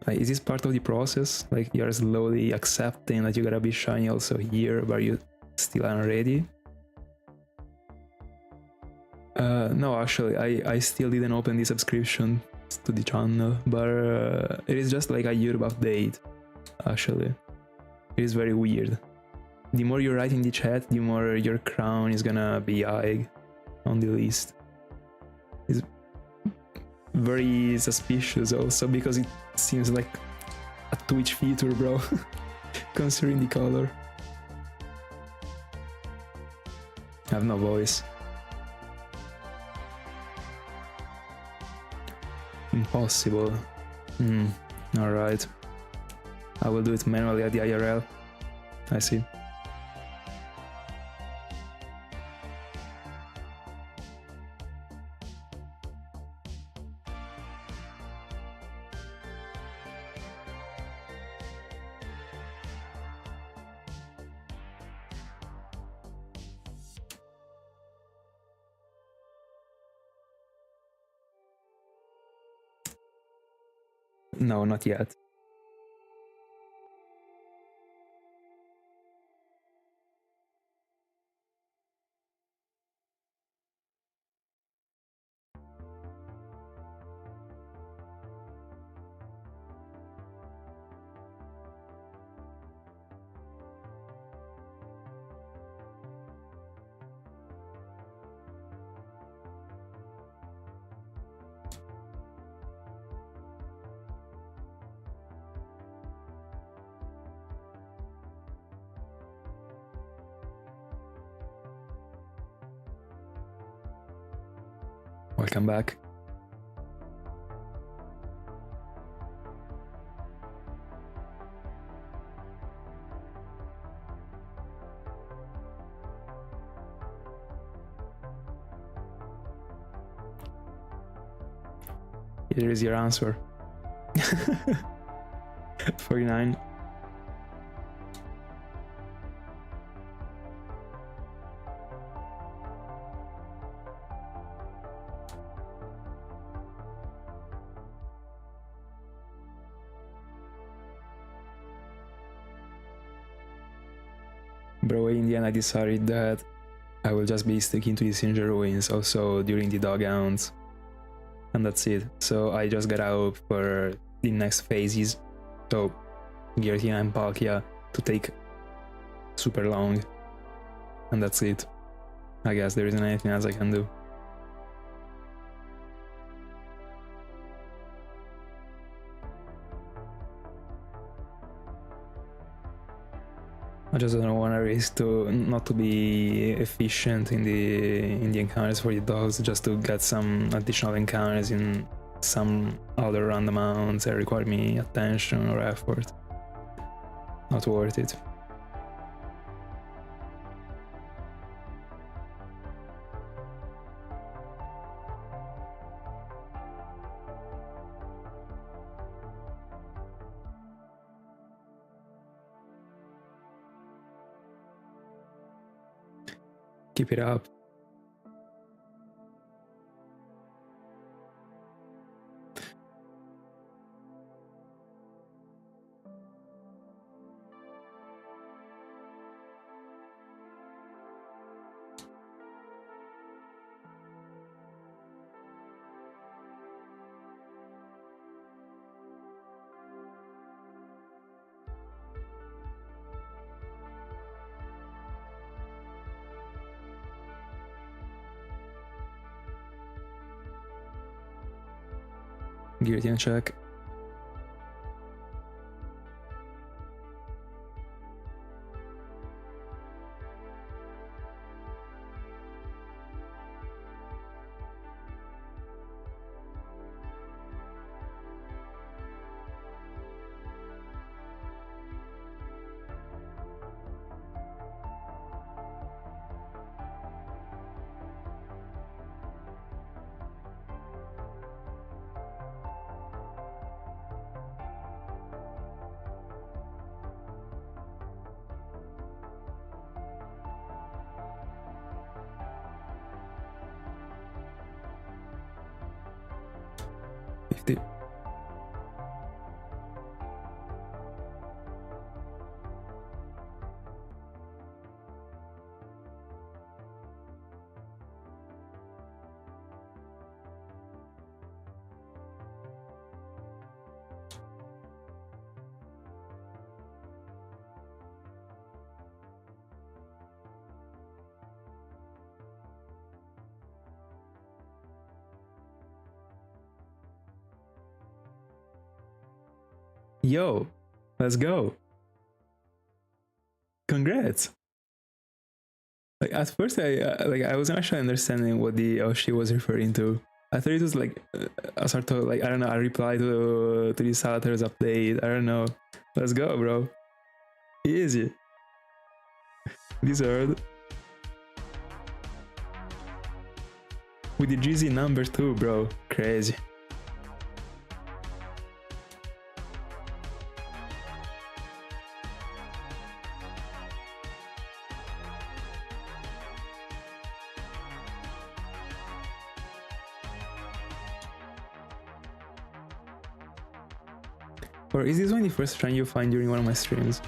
Like, is this part of the process? Like, you're slowly accepting that you gotta be shiny also here, but you still aren't ready? No, actually, I still didn't open the subscription to the channel, but it is just like a YouTube update, actually. It is very weird. The more you write in the chat, the more your crown is gonna be high on the list. It's very suspicious also, because it seems like a Twitch feature, bro, considering the color. I have no voice. Impossible. Alright. I will do it manually at the IRL. I see. No, not yet. Welcome back. Here is your answer. 49. Bro, in the end I decided that I will just be sticking to the Sinjoh Ruins also during the dog hounds. And that's it. So I just gotta hope for the next phases. So Giratina and Palkia to take super long. And that's it. I guess there isn't anything else I can do. I just don't want to risk to not to be efficient in the encounters for the dogs, just to get some additional encounters in some other random mounts that require me attention or effort. Not worth it. Keep it up. Giratina check. 50. Yo, let's go. Congrats. Like at first I wasn't actually understanding what the Oshi was referring to. I thought it was like a sort of like, I don't know, a reply to the Salater's update. I don't know. Let's go, bro. Easy. Wizard. With the GZ number too, bro. Crazy. Or is this one the first shrine you find during one of my streams?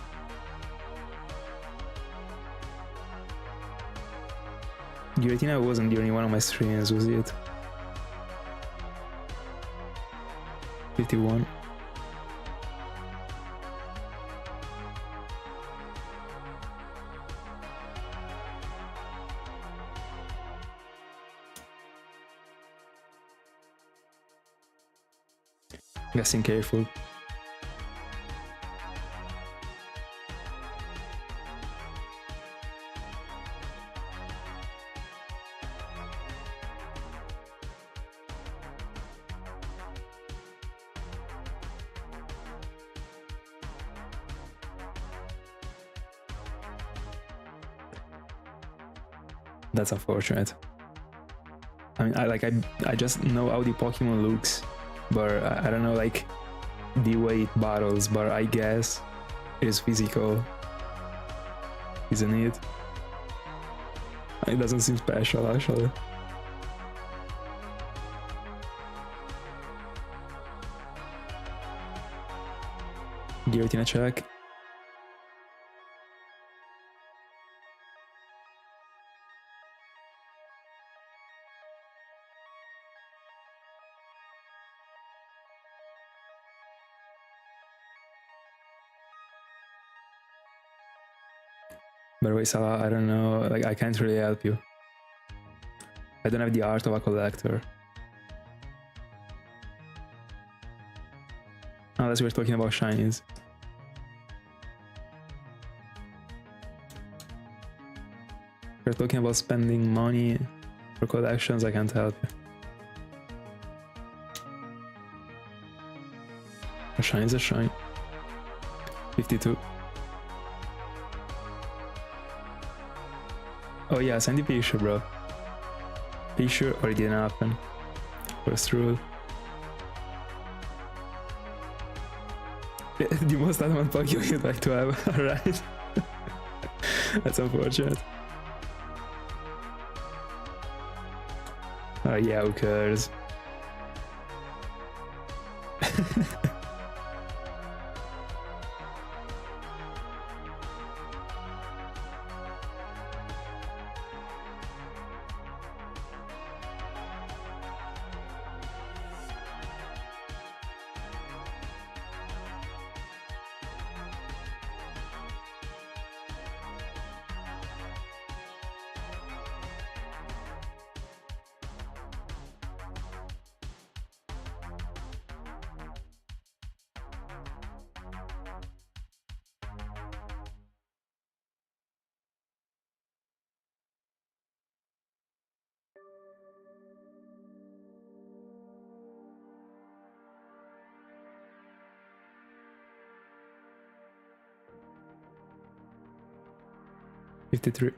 Giratina wasn't during one of my streams, was it? 51. Guessing careful. That's unfortunate. I mean, I just know how the Pokemon looks, but I don't know like the way it battles. But I guess it is physical, isn't it? It doesn't seem special actually. Giratina check. By the way, Salah, I don't know, like I can't really help you. I don't have the art of a collector. Unless we're talking about shinies. If we're talking about spending money for collections, I can't help you. A shine is a shine. 52. Oh yeah, send the picture, bro. Picture or it didn't happen. First rule. The most adamant Pokemon you'd like to have, alright? That's unfortunate. Oh yeah, who cares? $53.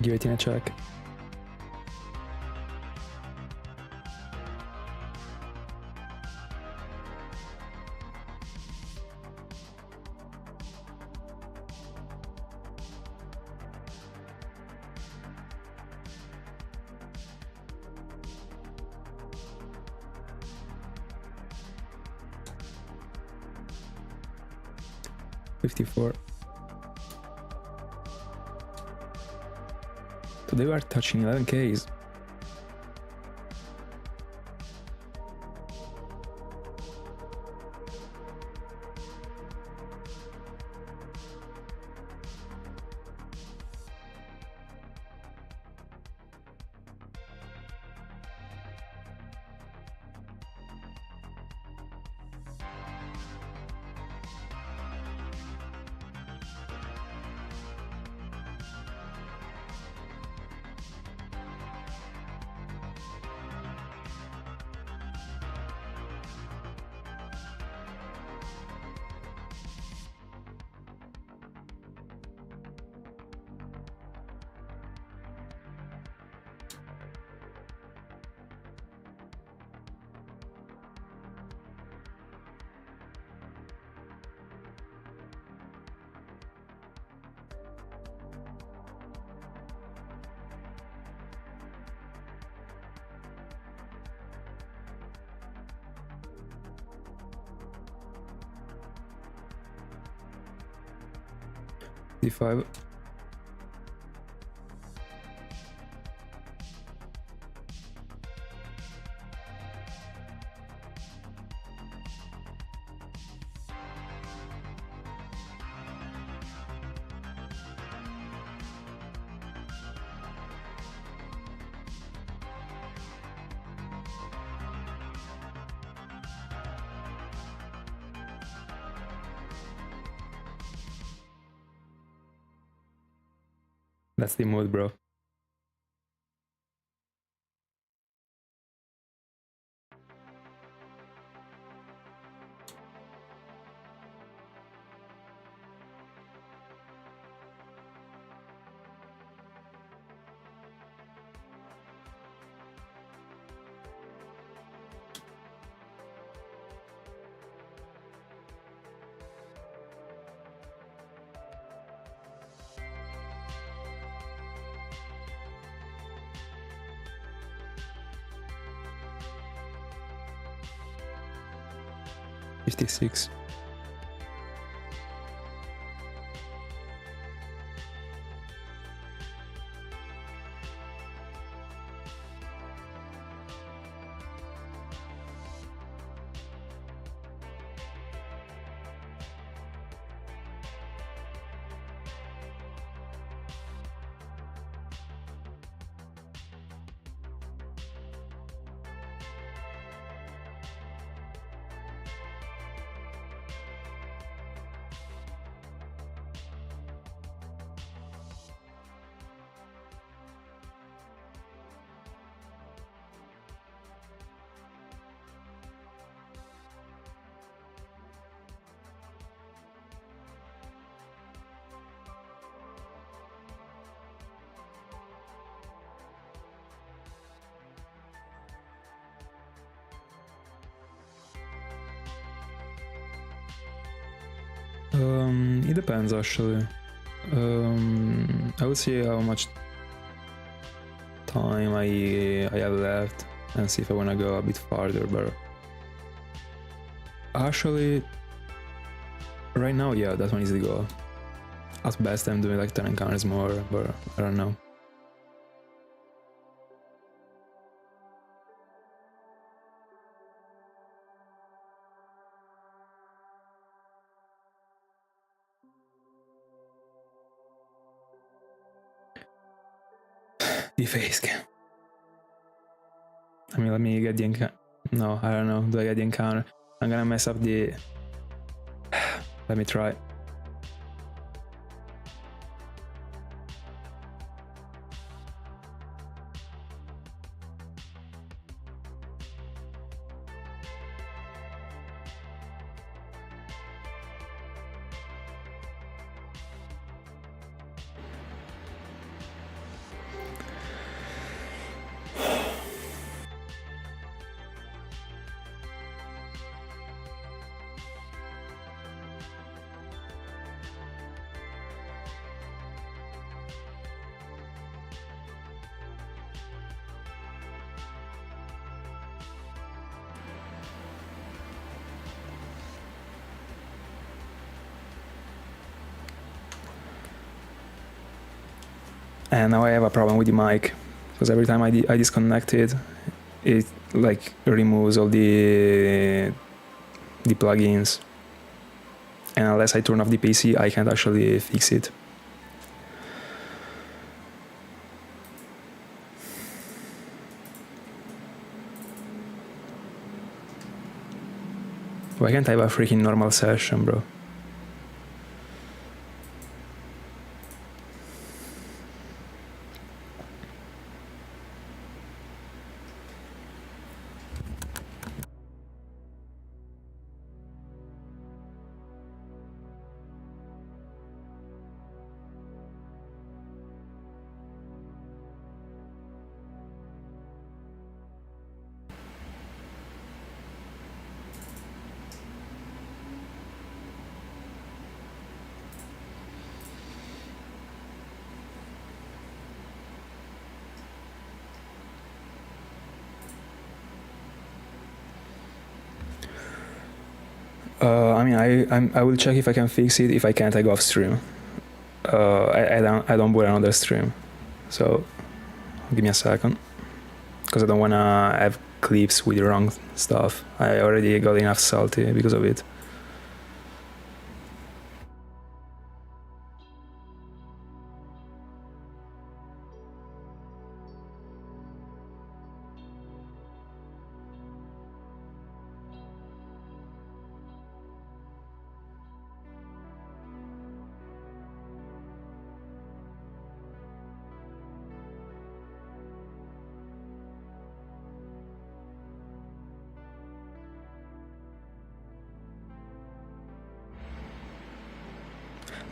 Giratina check. $54. So they were touching 11Ks. D5. That's the mood, bro. $56. It depends actually. I would see how much time I have left and see if I wanna go a bit farther, but actually right now, yeah, that one is the goal. At best I'm doing like 10 encounters more, but I don't know. The face cam. I mean, let me get the encounter. No, I don't know. Do I get the encounter? I'm gonna mess up the... Let me try. And now I have a problem with the mic, because every time I disconnect it, it like removes all the plugins, and unless I turn off the PC, I can't actually fix it. Why can't I have a freaking normal session, bro? I mean, I will check if I can fix it. If I can't, I go off stream. I don't boot another stream, so give me a second, because I don't wanna have clips with the wrong stuff. I already got enough salty because of it.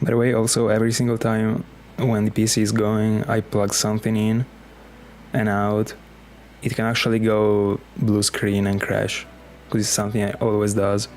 By the way, also every single time when the PC is going, I plug something in and out. It can actually go blue screen and crash, because it's something it always does.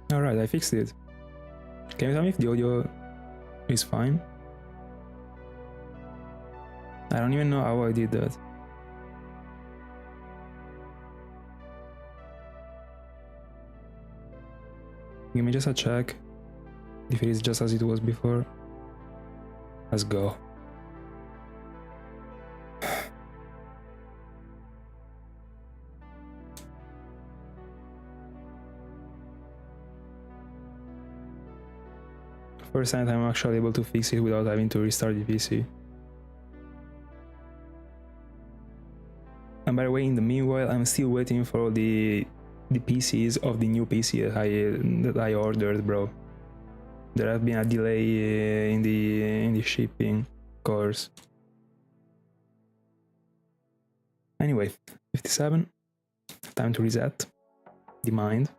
Alright, I fixed it. Can you tell me if the audio is fine? I don't even know how I did that. Give me just a check if it is just as it was before. Let's go. First time I'm actually able to fix it without having to restart the PC. And by the way, in the meanwhile, I'm still waiting for the PCs of the new PC that I ordered, bro. There has been a delay in the shipping, of course. Anyway, 57. Time to reset the mind.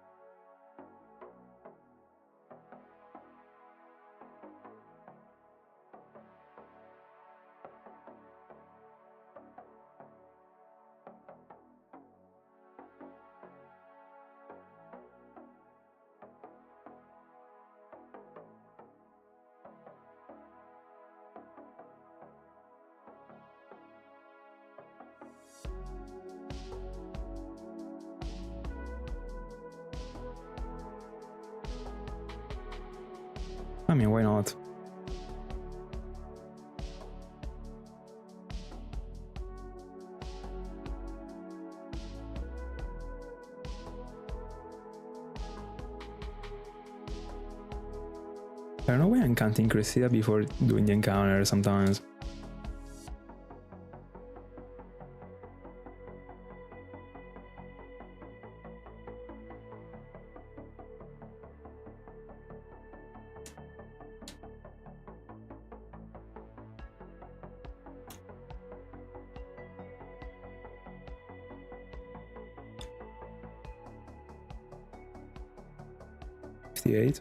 I mean, why not? I don't know why I'm counting Cresselia before doing the encounter sometimes. $58.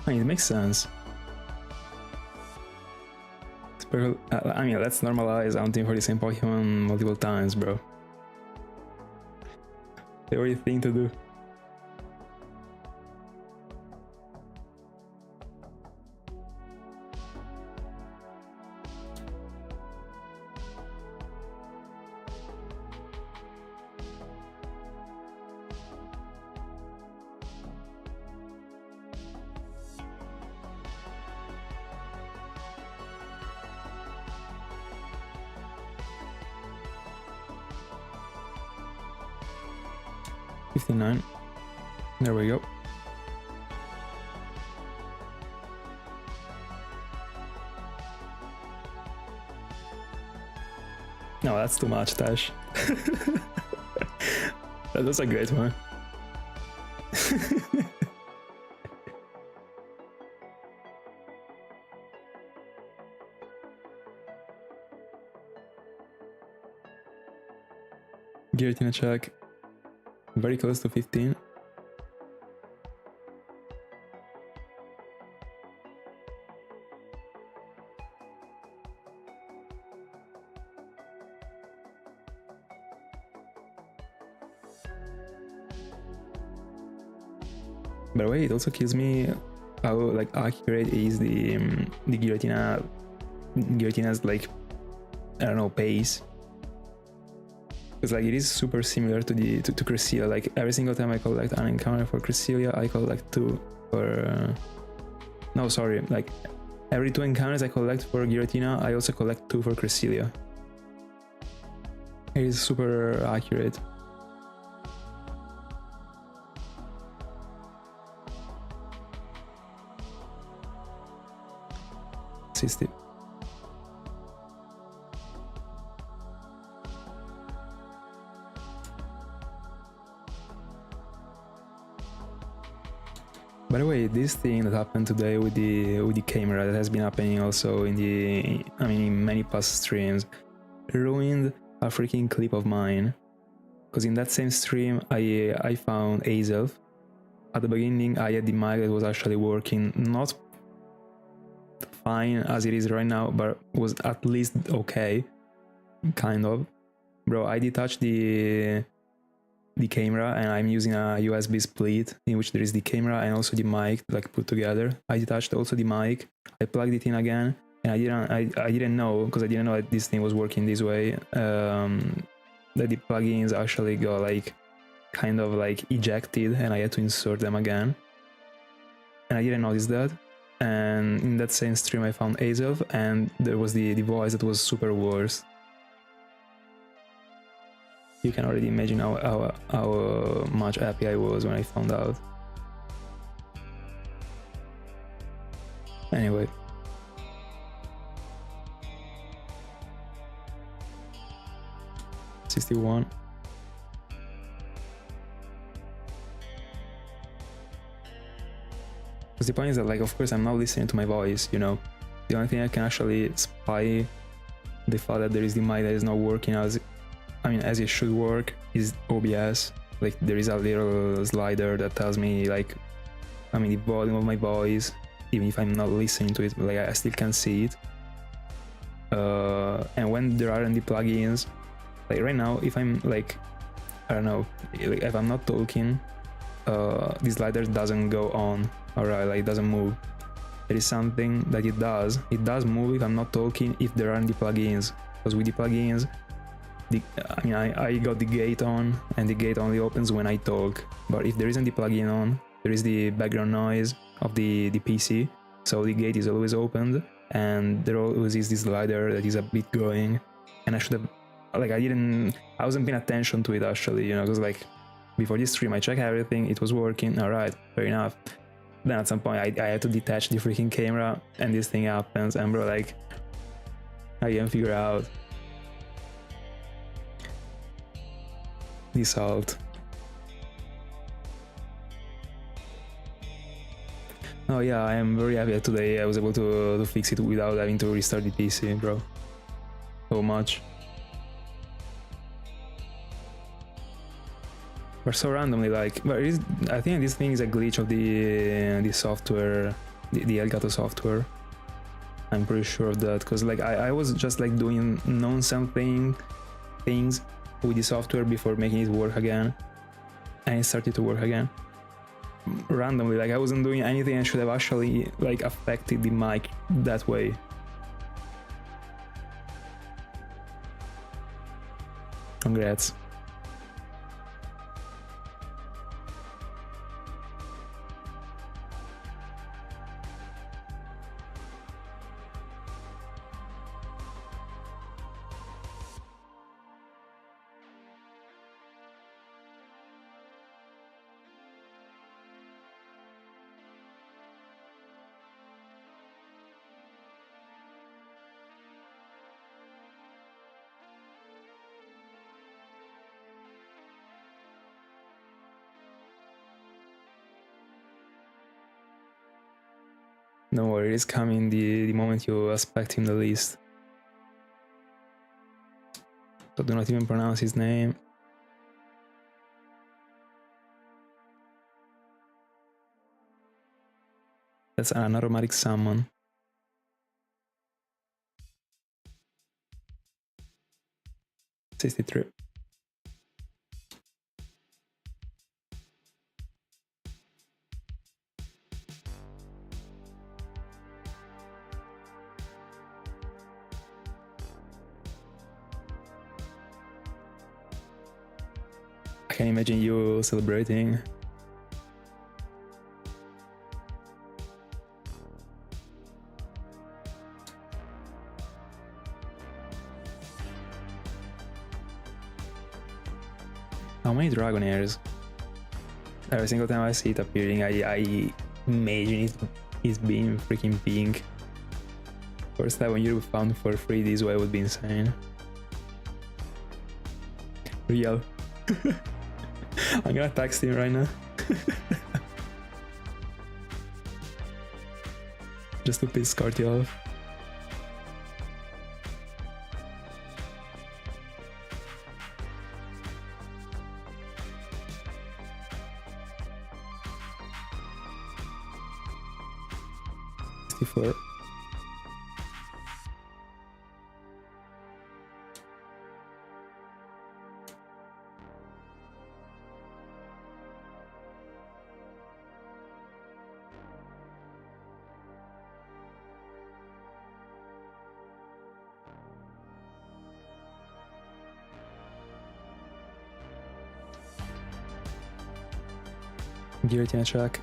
I mean, it makes sense. I mean, let's normalize hunting for the same Pokemon multiple times, bro. Favorite thing to do. $59. There we go. No, that's too much, Tash. That was a great one. Giratina check. Very close to 15. By the way, it also kills me how like accurate is the Giratina's like, I don't know, pace. Because like it is super similar to Cresselia. Like every single time I collect an encounter for Cresselia, I collect 2 for no, sorry, like every 2 encounters I collect for Giratina, I also collect 2 for Cresselia. It is super accurate. $60. By the way, this thing that happened today with the camera, that has been happening also in in many past streams, ruined a freaking clip of mine. Because in that same stream, I found Azelf. At the beginning, I had the mic that was actually working, not fine as it is right now, but was at least okay, kind of. Bro, I detached the camera and I'm using a USB split in which there is the camera and also the mic like put together. I detached also the mic, I plugged it in again, and I didn't know, because I didn't know that this thing was working this way, that the plugins actually got like kind of like ejected and I had to insert them again, and I didn't notice that. And in that same stream I found Azelf, and there was the voice that was super worse. You can already imagine how much happy I was when I found out. Anyway. $61. Because the point is that, like, of course I'm not listening to my voice, you know. The only thing I can actually spy the fact that there is the mic that is not working as it should work is OBS. Like there is a little slider that tells me like, the volume of my voice, even if I'm not listening to it, like I still can see it. And when there aren't the plugins, like right now, if I'm like, I don't know, like if I'm not talking, the slider doesn't go on, alright, like it doesn't move. there is something that it does. It does move if I'm not talking, if there aren't the plugins. Because with the plugins, I got the gate on, and the gate only opens when I talk. But if there isn't the plugin on, there is the background noise of the PC, so the gate is always opened, and there always is this slider that is a bit going. And I should have, like, I wasn't paying attention to it actually, you know, because like before this stream I checked everything, it was working, alright, fair enough. Then at some point I had to detach the freaking camera, and this thing happens, and bro, like, I can't figure out the salt. Oh yeah, I am very happy that today I was able to fix it without having to restart the PC, bro. So much. But so randomly, like, but I think this thing is a glitch of the software, the Elgato software. I'm pretty sure of that, because like I was just like doing nonsense things with the software before making it work again, and it started to work again. Randomly, like I wasn't doing anything and should have actually like affected the mic that way. Congrats. No worry, it's coming the moment you expect him the least. So do not even pronounce his name. That's an aromatic summon. $63. I can imagine you celebrating. How many Dragonairs? Every single time I see it appearing, I imagine it's being freaking pink. First time when you found for free, this way would be insane. Real. I'm gonna text him right now. Just to piss Carty off. $64. Giratina check.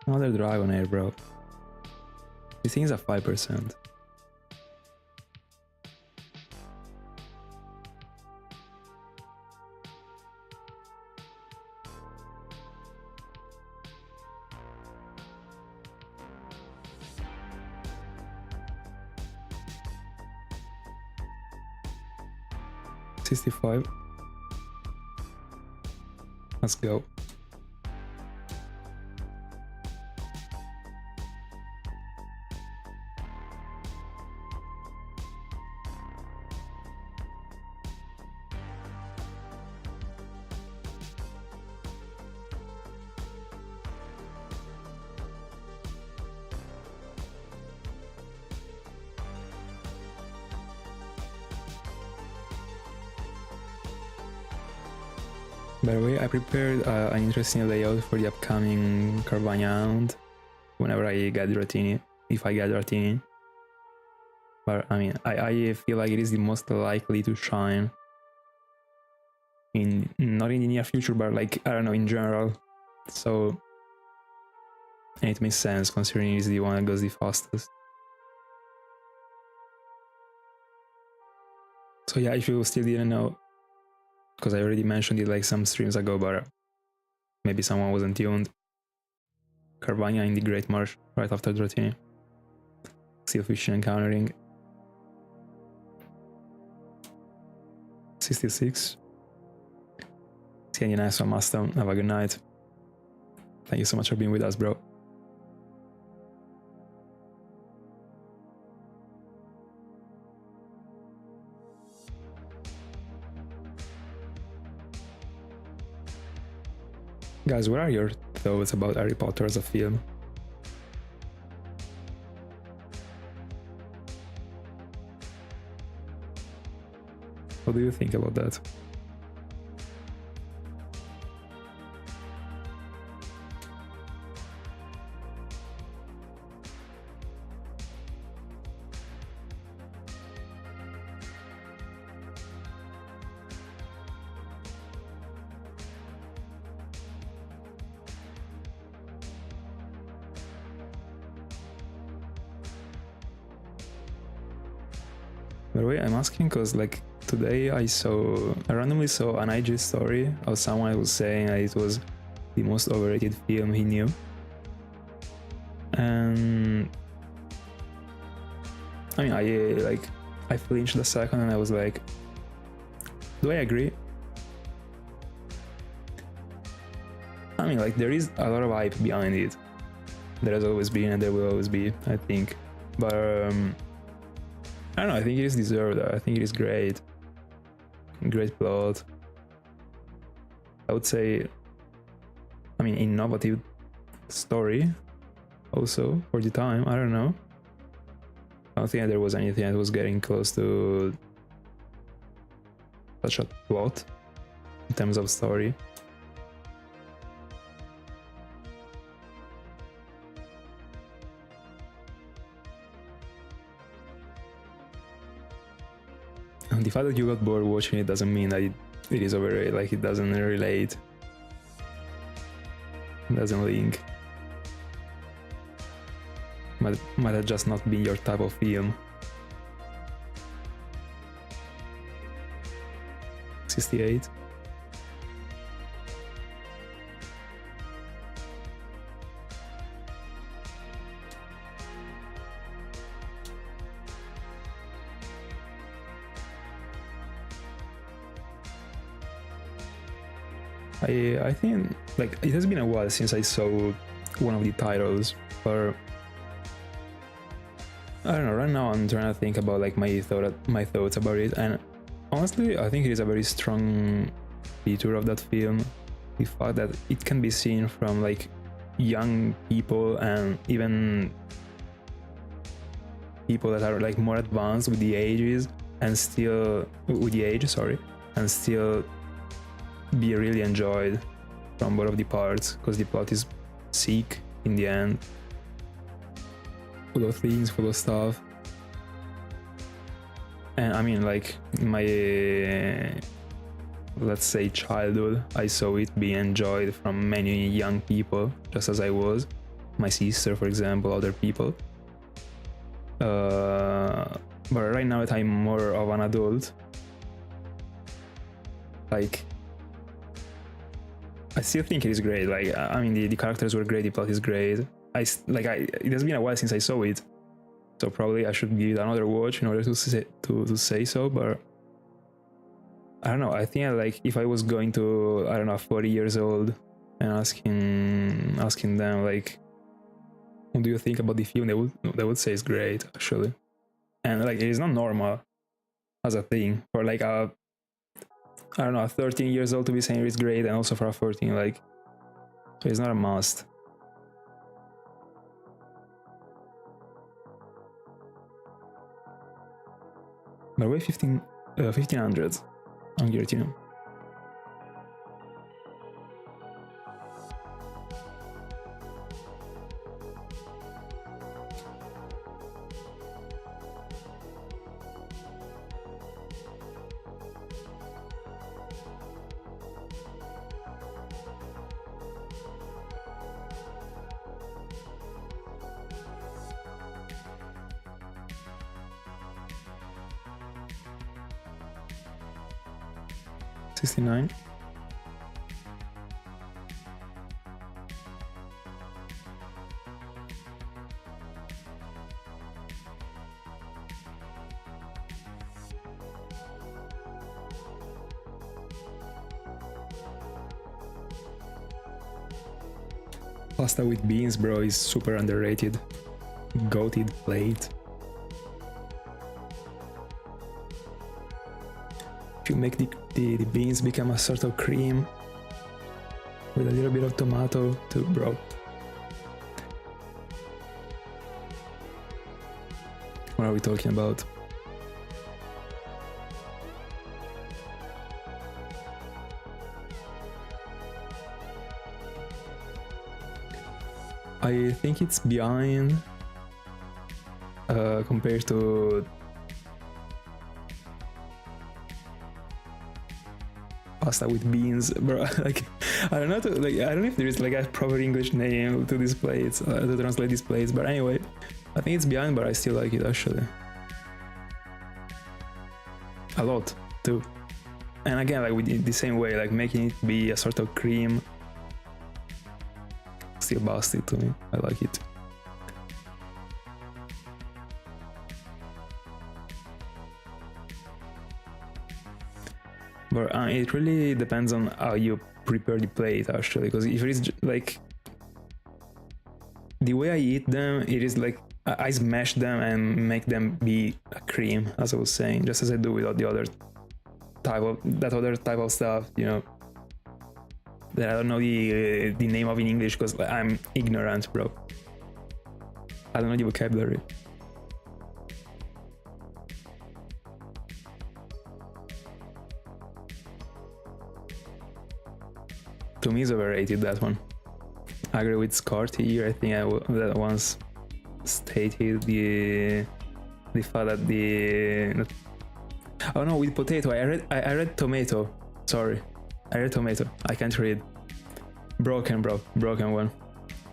Another Dragonair, bro. This thing is at 5%. 65. Let's go. By the way, I prepared an interesting layout for the upcoming Carvania round whenever I get Dratini, if I get Dratini. But I mean, I feel like it is the most likely to shine in, not in the near future, but like, I don't know, in general. So, and it makes sense considering it's the one that goes the fastest. So yeah, if you still didn't know, because I already mentioned it like some streams ago, but maybe someone wasn't tuned. Carvania in the Great Marsh, right after Dratini. Still fishing encountering. 66. See you next one, Master. Have a good night. Thank you so much for being with us, bro. Guys, what are your thoughts about Harry Potter as a film? What do you think about that? By the way, I'm asking because like today I randomly saw an IG story of someone who was saying that it was the most overrated film he knew. And I mean, I flinched a second and I was like, do I agree? I mean, like, there is a lot of hype behind it. There has always been and there will always be, I think. But I don't know, I think it is deserved. I think it is great. Great plot. I would say, I mean, innovative story also for the time. I don't know. I don't think there was anything that was getting close to such a plot in terms of story. And the fact that you got bored watching it doesn't mean that it is overrated, like it doesn't relate. It doesn't link. Might have just not been your type of film. 68. I think like it has been a while since I saw one of the titles, but I don't know, right now I'm trying to think about like my thoughts about it, and honestly I think it is a very strong feature of that film, the fact that it can be seen from like young people and even people that are like more advanced with the age, and still be really enjoyed from both of the parts, because the plot is sick in the end, full of things, full of stuff. And I mean, like, in my let's say childhood, I saw it being enjoyed from many young people, just as I was, my sister for example, other people. But right now that I'm more of an adult, like, I still think it is great. Like, I mean, the characters were great, the plot is great. It has been a while since I saw it, so probably I should give it another watch in order to say so. But I don't know. I think like if I was going to, I don't know, 40 years old and asking them like, what do you think about the film? They would say it's great actually, and like it is not normal as a thing for like a, I don't know, 13 years old to be saying it's great, and also for a 14, like it's not a must. But we're 1500s on Giratina. $69. Pasta with beans, bro, is super underrated. Goated plate. You make the beans become a sort of cream with a little bit of tomato too, bro. What are we talking about? I think it's behind compared to pasta with beans, bro. Like I don't know, I don't know if there is like a proper English name to these plates, to translate these plates, but anyway, I think it's behind, but I still like it actually a lot too. And again, like with the same way, like making it be a sort of cream, still busted to me. I like it. But it really depends on how you prepare the plate actually, because if it is like the way I eat them, it is like I smash them and make them be a cream, as I was saying, just as I do with the other type of stuff, you know, that I don't know the name of in English because I'm ignorant, bro. I don't know the vocabulary. To me, it's overrated, that one. I agree with Scott here. I think that once stated the fact that oh no, with potato. I read tomato. Sorry, I read tomato. I can't read. Broken, bro. Broken one.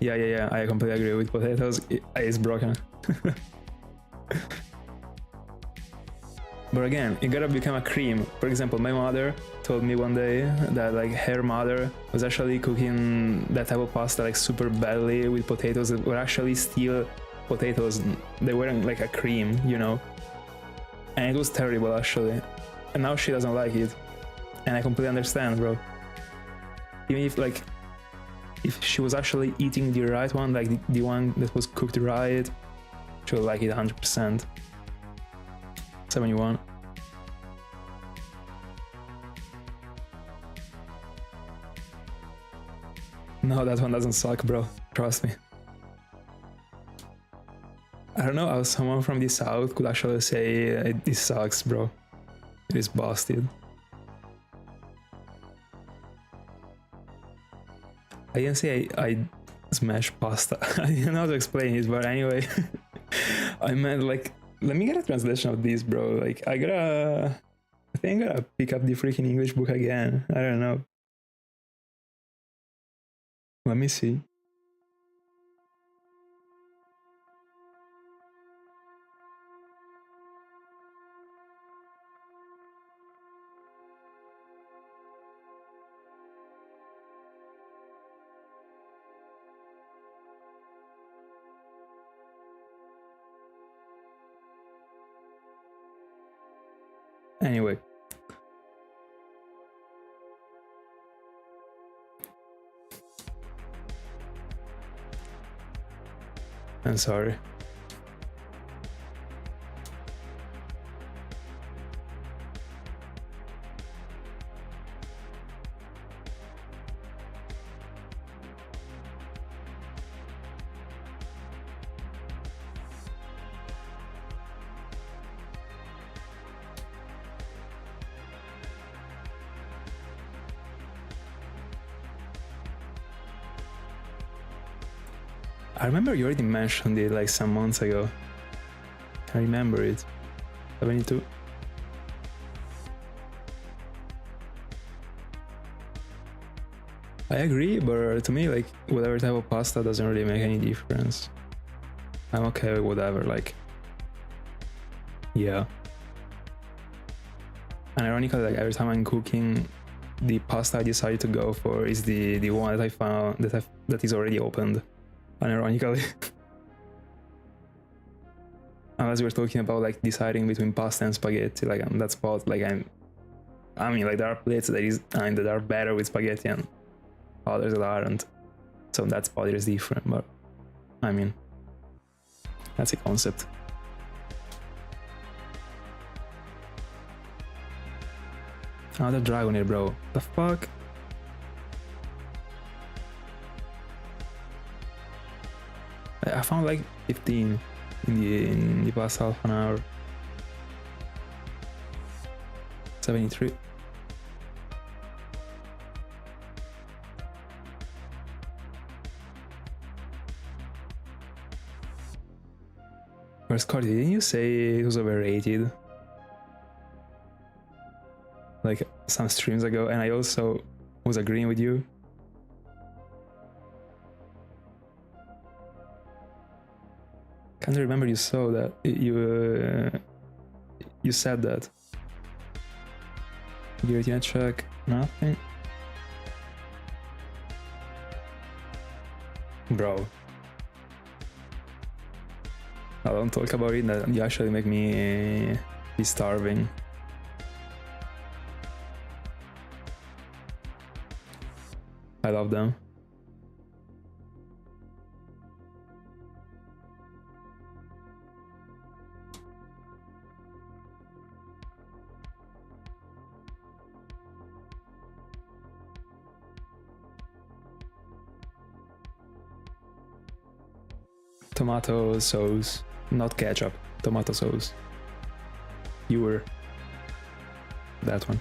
Yeah. I completely agree with potatoes. It's broken. But again, it gotta become a cream. For example, my mother told me one day that like her mother was actually cooking that type of pasta like super badly with potatoes that were actually still potatoes. They weren't like a cream, you know. And it was terrible actually. And now she doesn't like it. And I completely understand, bro. Even if she was actually eating the right one, like the one that was cooked right, she would like it 100%. 71. No, that one doesn't suck, bro. Trust me. I don't know how someone from the south could actually say this sucks, bro. It is busted. I didn't say I smash pasta. I didn't know how to explain it, but anyway. I meant like, let me get a translation of this, bro. Like, I think I gotta pick up the freaking English book again. I don't know. Let me see. Anyway, I'm sorry. I remember you already mentioned it like some months ago. I remember it. 72. I agree, but to me, like, whatever type of pasta doesn't really make any difference. I'm okay with whatever, like, yeah. And ironically, like, every time I'm cooking, the pasta I decide to go for is the one that I found that is already opened. Unironically. Unless we're talking about like deciding between pasta and spaghetti, like on that spot, like I mean, like there are plates that are better with spaghetti and others that aren't. So that spot is different, but I mean, that's a concept. Another dragon here, bro. The fuck? I found like 15 in the past half an hour. 73. Where's Scotty? Didn't you say it was overrated? Like some streams ago, and I also was agreeing with you. Can't remember you saw that. You said that. Giratina check, nothing. Bro. I don't talk about it, that you actually make me be starving. I love them. Tomato sauce, not ketchup, tomato sauce. You were that one.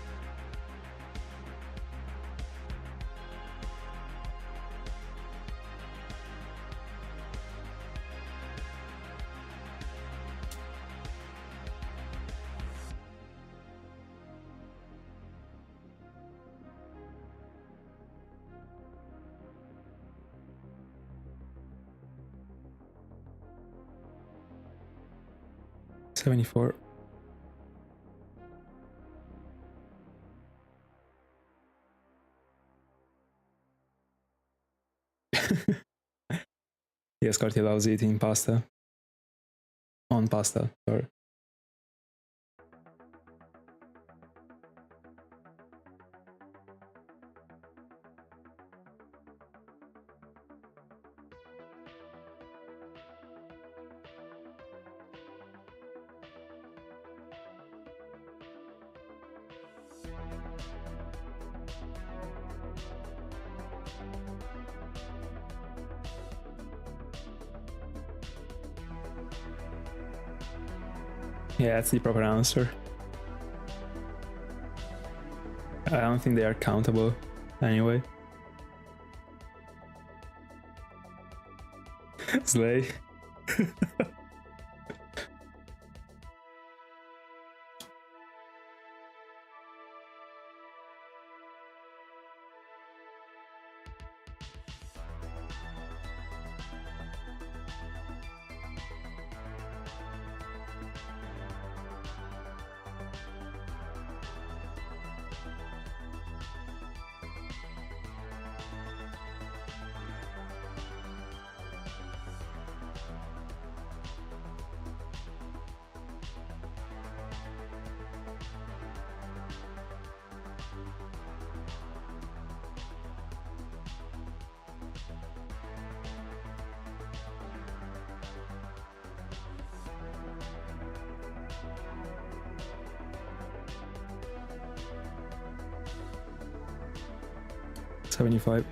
$74. Yes, Carti loves eating pasta. On pasta, sorry. Yeah, that's the proper answer. I don't think they are countable anyway. Slay. 75.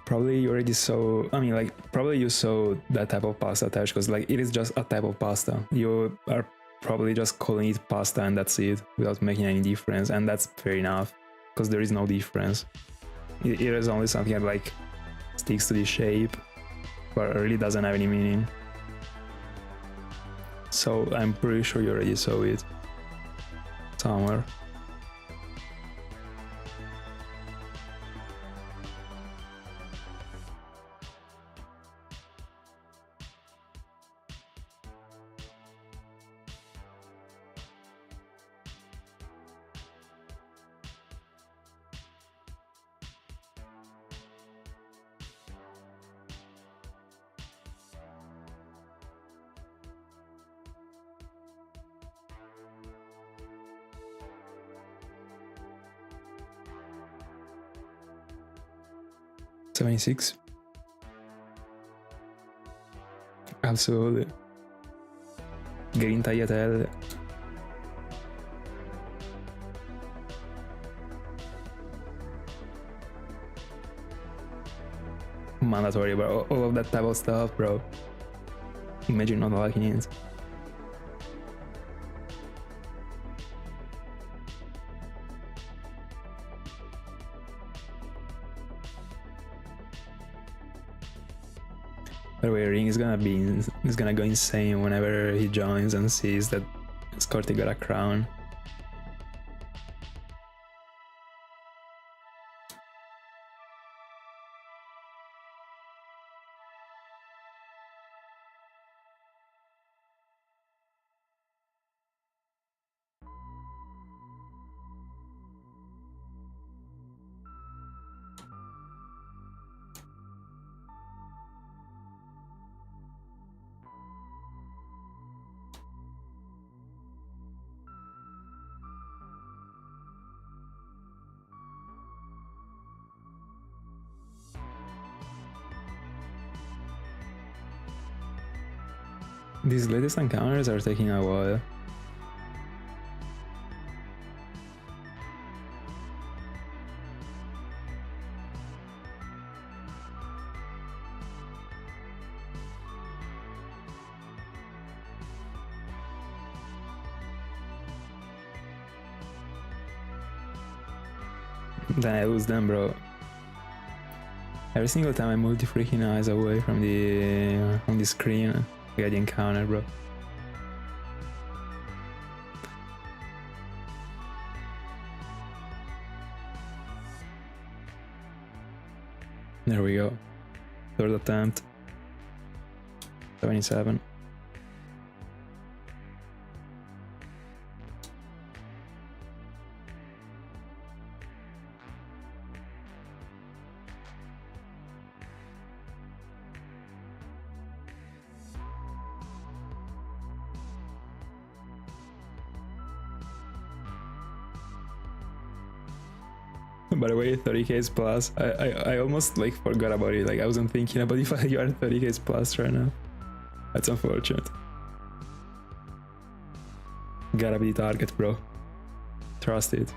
Probably you already saw, I mean, like, probably you saw that type of pasta attached, because like it is just a type of pasta. You are probably just calling it pasta and that's it, without making any difference, and that's fair enough, because there is no difference. It is only something that like sticks to the shape, but it really doesn't have any meaning. So I'm pretty sure you already saw it somewhere. $76. Absolutely. Green tagliatelle. Mandatory, bro. All of that type of stuff, bro. Imagine not liking it. By the way, Ring is gonna go insane whenever he joins and sees that Scotty got a crown. These latest encounters are taking a while. Then I lose them, bro. Every single time I move the freaking eyes away from the screen, I get the encounter, bro. There we go. Third attempt. 77. By the way, 30k plus. I almost like forgot about it. Like I wasn't thinking about if you are 30k plus right now. That's unfortunate. Gotta be the target, bro. Trust it.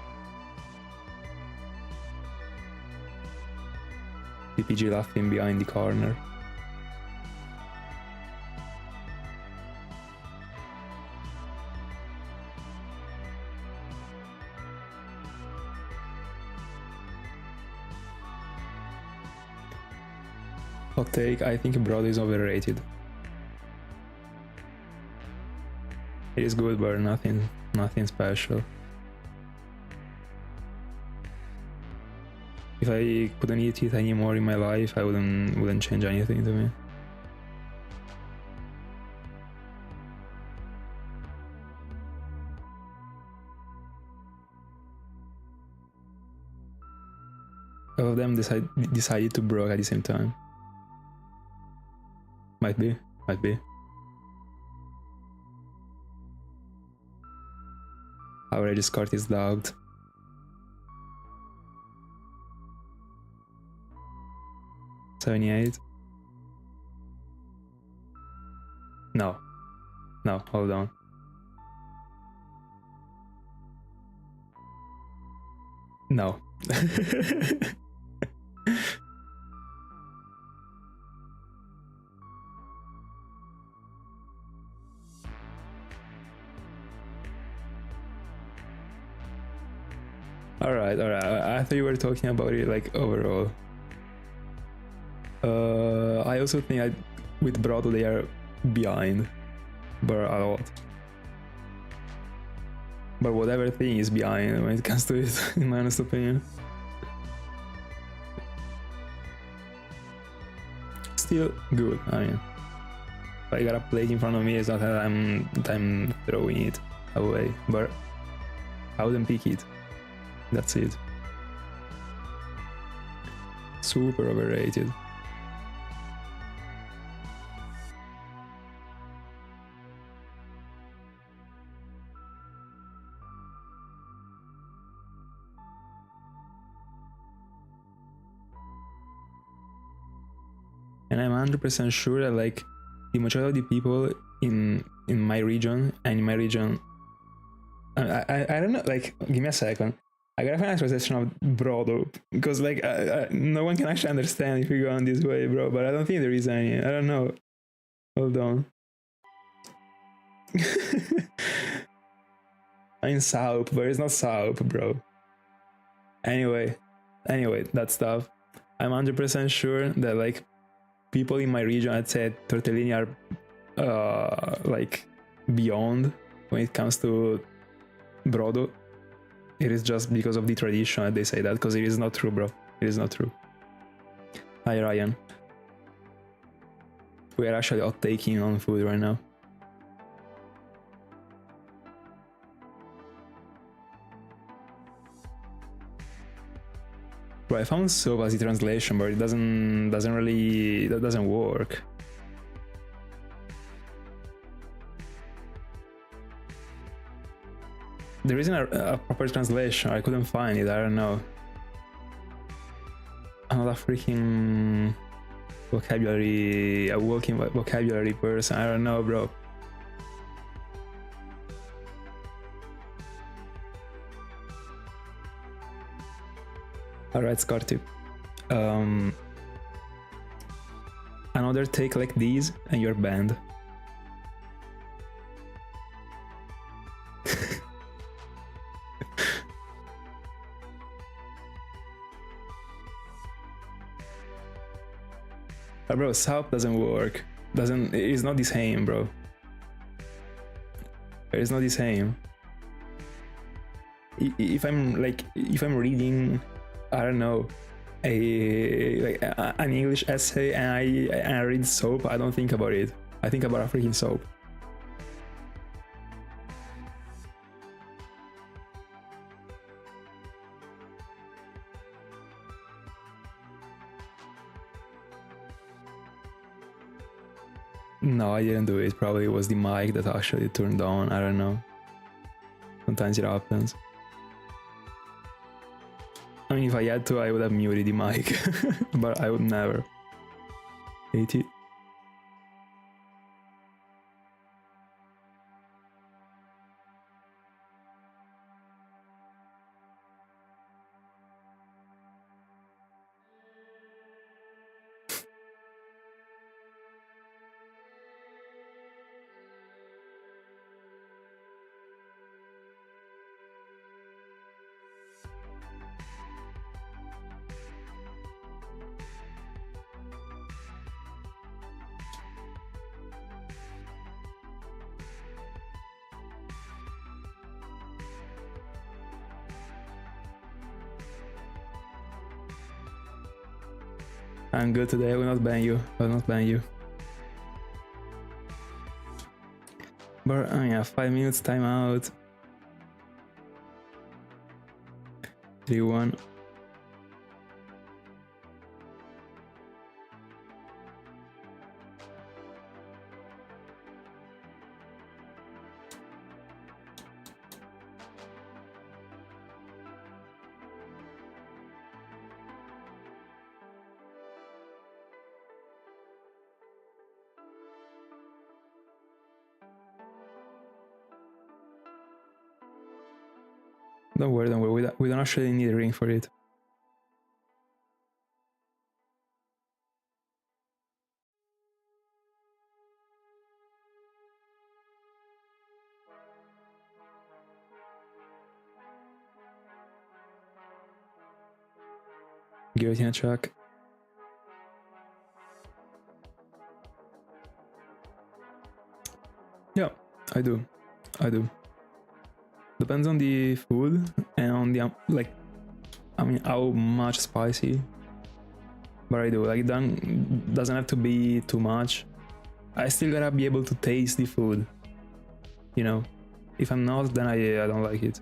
PPG laughing behind the corner. Hot take, I think Broad is overrated. It is good, but nothing special. If I couldn't eat it anymore in my life, I wouldn't change anything to me. All of them decided to broke at the same time. Might be. Our Discord is logged. $78. No. No, hold on. No. Alright. I thought you were talking about it like overall. I also think with Brodo they are behind, but a lot. But whatever thing is behind when it comes to it, in my honest opinion. Still good, I mean. If I got a plate in front of me, it's not that I'm throwing it away, but I wouldn't pick it. That's it. Super overrated. And I'm 100% sure that like the majority of the people in my region and in my region, I don't know, like, give me a second. I gotta find a translation of Brodo, because like no one can actually understand if we go on this way, bro, but I don't think there is any. I don't know. Hold on. I mean Soup, but it's not Soup, bro. Anyway, that stuff. I'm 100% sure that like people in my region, I'd say Tortellini are like beyond when it comes to Brodo. It is just because of the tradition that they say that, because it is not true, bro. It is not true. Hi, Ryan. We are actually out taking on food right now. Bro, I found Soap as the translation, but it doesn't really, that doesn't work. There isn't a proper translation. I couldn't find it. I don't know. I'm not a freaking a walking vocabulary person. I don't know, bro. Alright, Scotty. Another take like these and you're banned. Bro, Soup doesn't work. It's not the same, bro. It's not the same. If I'm reading, I don't know, an English essay and I read Soap, I don't think about it. I think about a freaking soap. No, I didn't do it. Probably it was the mic that actually turned on. I don't know. Sometimes it happens. I mean, if I had to, I would have muted the mic, but I would never. Hate it. I'm good today. I will not ban you. I will not ban you. But I mean, 5 minutes timeout. 3-1. Don't worry, don't worry. We don't actually need a ring for it. Giratina check. Yeah, I do. Depends on the food and on the how much spicy. But I do. Like, it doesn't have to be too much. I still gotta be able to taste the food. You know, if I'm not, then I don't like it.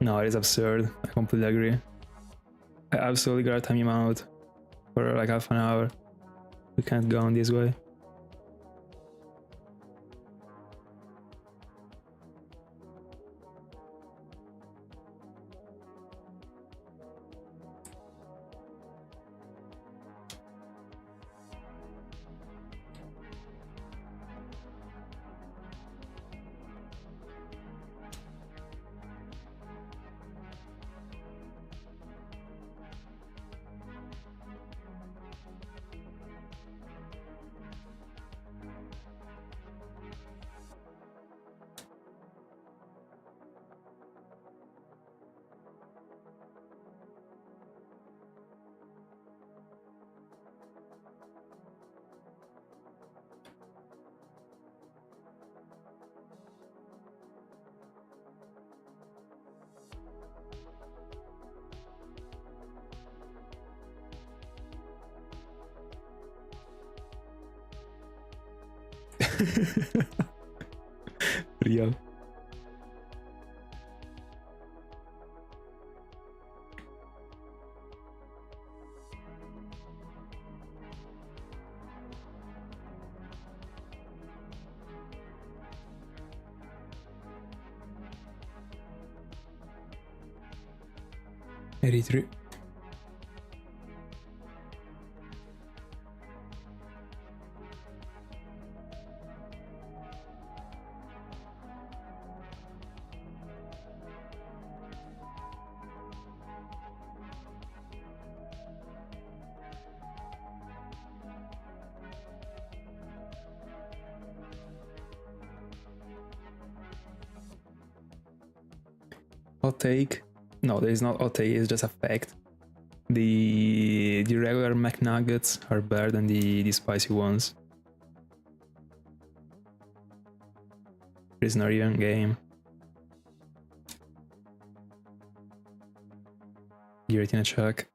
No, it is absurd. I completely agree. I absolutely gotta time him out for like half an hour. We can't go on this way. Real. Eritrea. Hot take? No, there is not hot take, it's just a fact. The regular McNuggets are better than the spicy ones. It's not even game. Giratina check.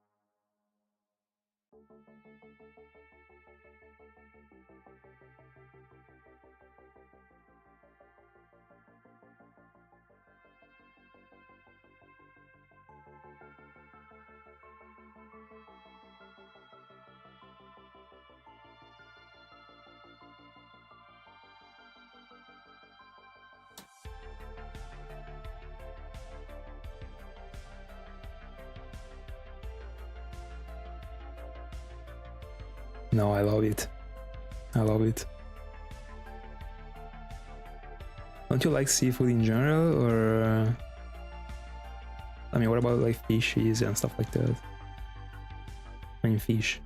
No, I love it. I love it. Don't you like seafood in general, or I mean, what about like fishes and stuff like that? I mean, fish.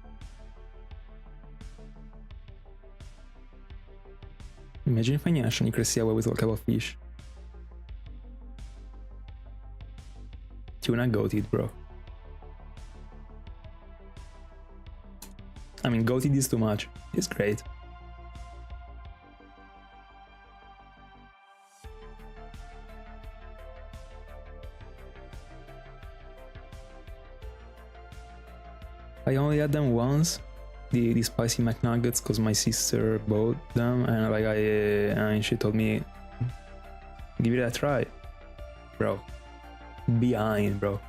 Imagine if I actually Cresselia where we talk about fish. Tuna goated, bro. I mean, goated is too much. It's great. I only had them once, the spicy McNuggets, because my sister bought them, and like and she told me, give it a try, bro. Behind, bro.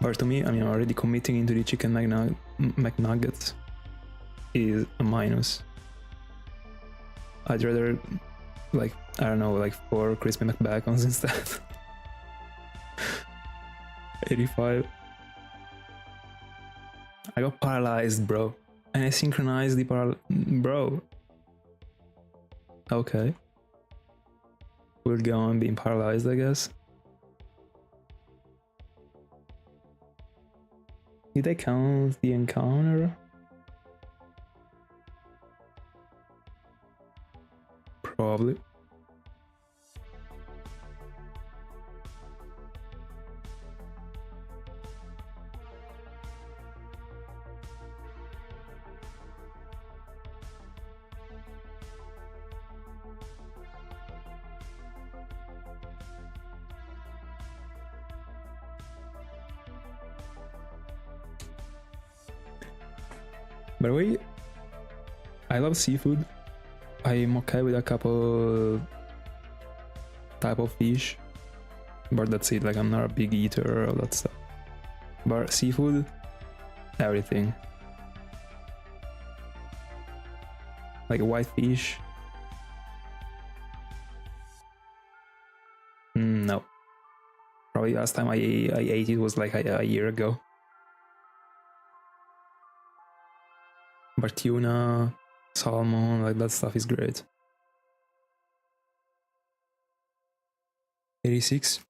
But to me, I mean, already committing into the chicken McNuggets is a minus. I'd rather, like, I don't know, like 4 crispy McBacons instead. 85. I got paralyzed, bro. And I synchronized the bro. Okay. We'll go on being paralyzed, I guess. Did I count the encounter? Probably. By the way, I love seafood. I'm okay with a couple type of fish, but that's it. Like, I'm not a big eater or all that stuff. But seafood, everything. Like white fish. No. Probably last time I ate it was like a year ago. But tuna, salmon, like that stuff is great. 86.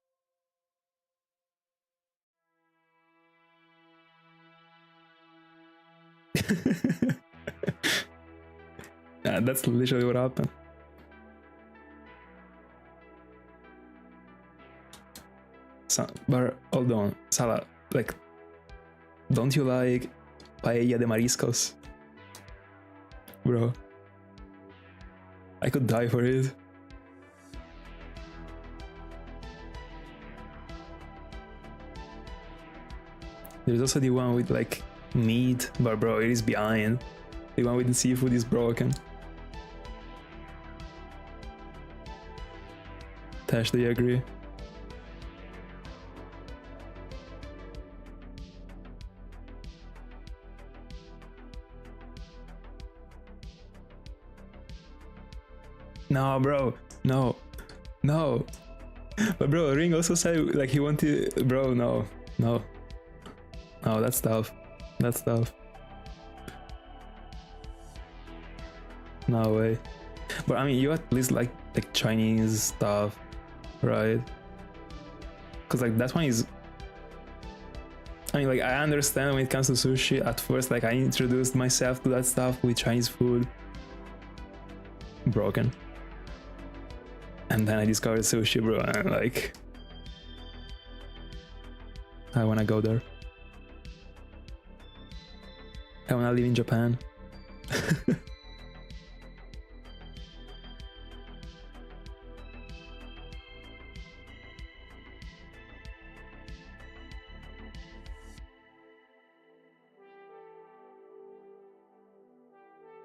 Yeah, that's literally what happened. But hold on, Salah, like, don't you like paella de mariscos? Bro, I could die for it. There's also the one with like meat, but bro, it is behind. The one with the seafood is broken. Tash, do you agree? No, bro, no. But bro, Ring also said like he wanted, bro, no, that's tough. No way. But I mean, you at least like Chinese stuff, right? Because like that one is, I mean, like, I understand when it comes to sushi. At first, like, I introduced myself to that stuff with Chinese food. Broken. And then I discovered sushi, bro, and like, I wanna go there. I wanna live in Japan.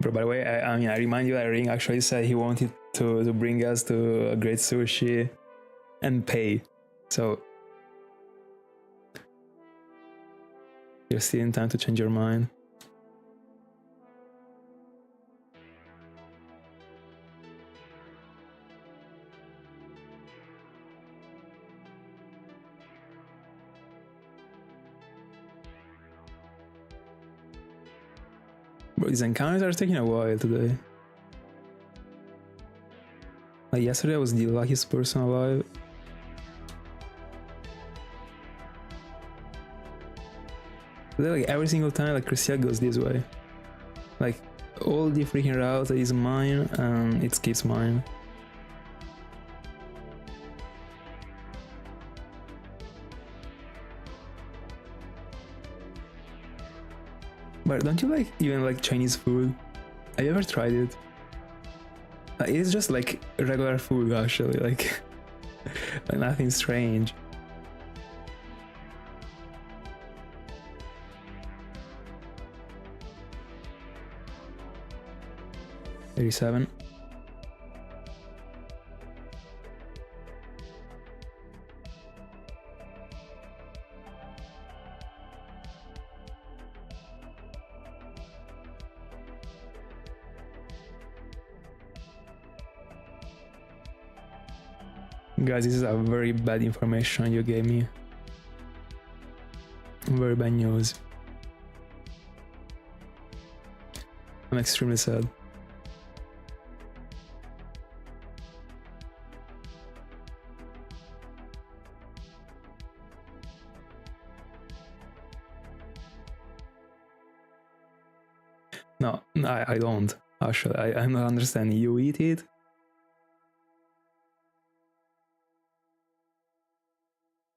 Bro, by the way, I mean, I remind you that Ring actually said he wanted to bring us to a great sushi and pay. So you're still in time to change your mind. Bro, these encounters are taking a while today. Like, yesterday I was the luckiest person alive. Today, like, every single time, like, Cresselia goes this way. Like, all the freaking routes is mine, and it skips mine. But don't you like even like Chinese food? Have you ever tried it? It's just like regular food, actually, like, like nothing strange. $37. Guys, this is a very bad information you gave me. Very bad news. I'm extremely sad. No, I don't. Actually, I'm not understanding. You eat it?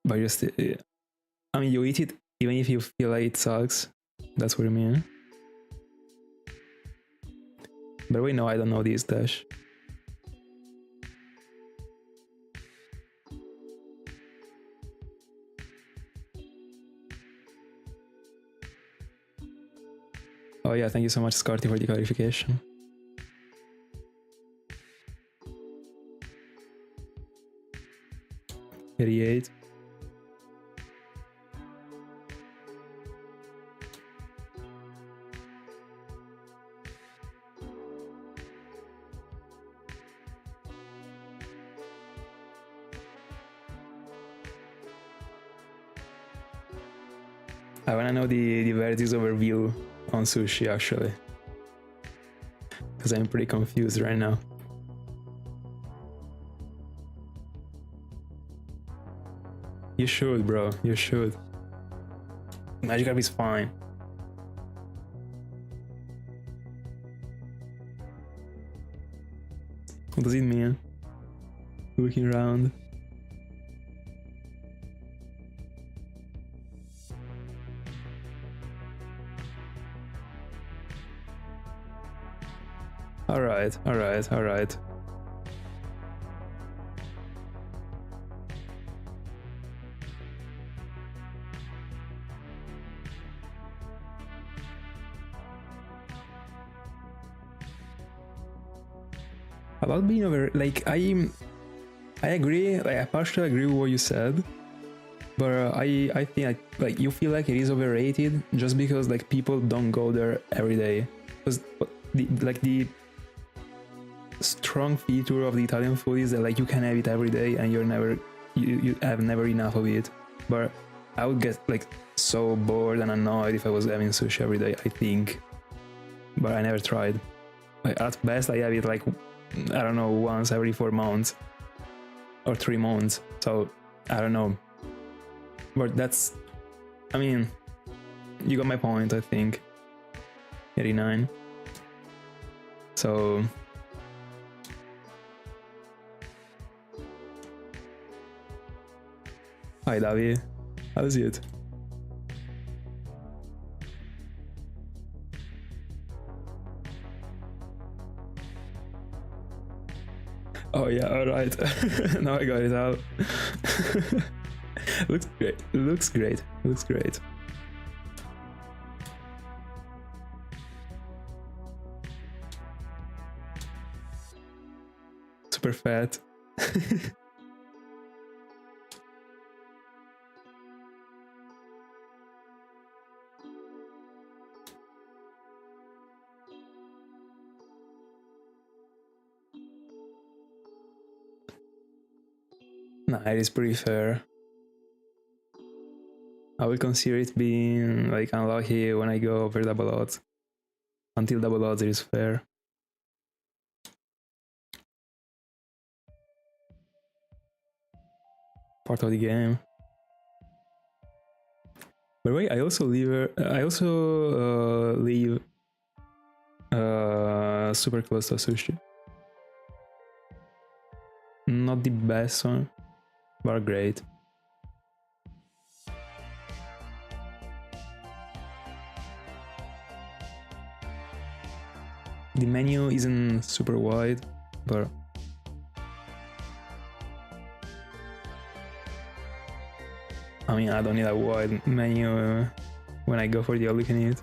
But just, I mean, you eat it even if you feel like it sucks. That's what you mean. But wait, no, I don't know this dash. Oh yeah, thank you so much, Scarty, for the clarification. $88. I wanna know the Verti's overview on sushi, actually, because I'm pretty confused right now. You should, bro. You should. Magikarp is fine. What does it mean? Looking around. Alright, alright, alright. About being over, like, I agree, like, I partially agree with what you said, but I think like you feel like it is overrated just because like people don't go there every day. Because the strong feature of the Italian food is that like you can have it every day and you have never enough of it. But I would get like so bored and annoyed if I was having sushi every day, I think. But I never tried. Like, at best I have it like, I don't know, once every 4 months or 3 months, so I don't know. But that's, I mean, you got my point, I think. 89. So hi Davi, how's it? Oh yeah, alright. Now I got it out. Looks great, looks great, looks great. Super fat. Nah, it is pretty fair. I will consider it being like unlucky when I go over double odds. Until double odds, it is fair. Part of the game. By the way, I also live super close to sushi. Not the best one, but great. The menu isn't super wide, but I mean, I don't need a wide menu when I go for the all you can eat.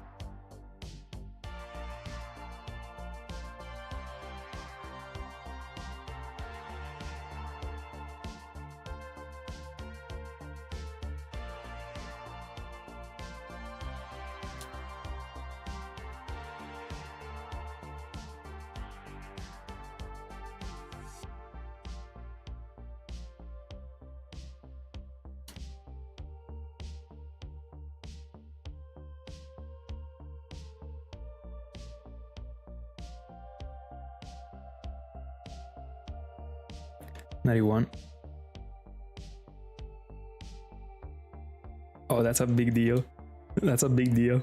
91. Oh, that's a big deal. That's a big deal.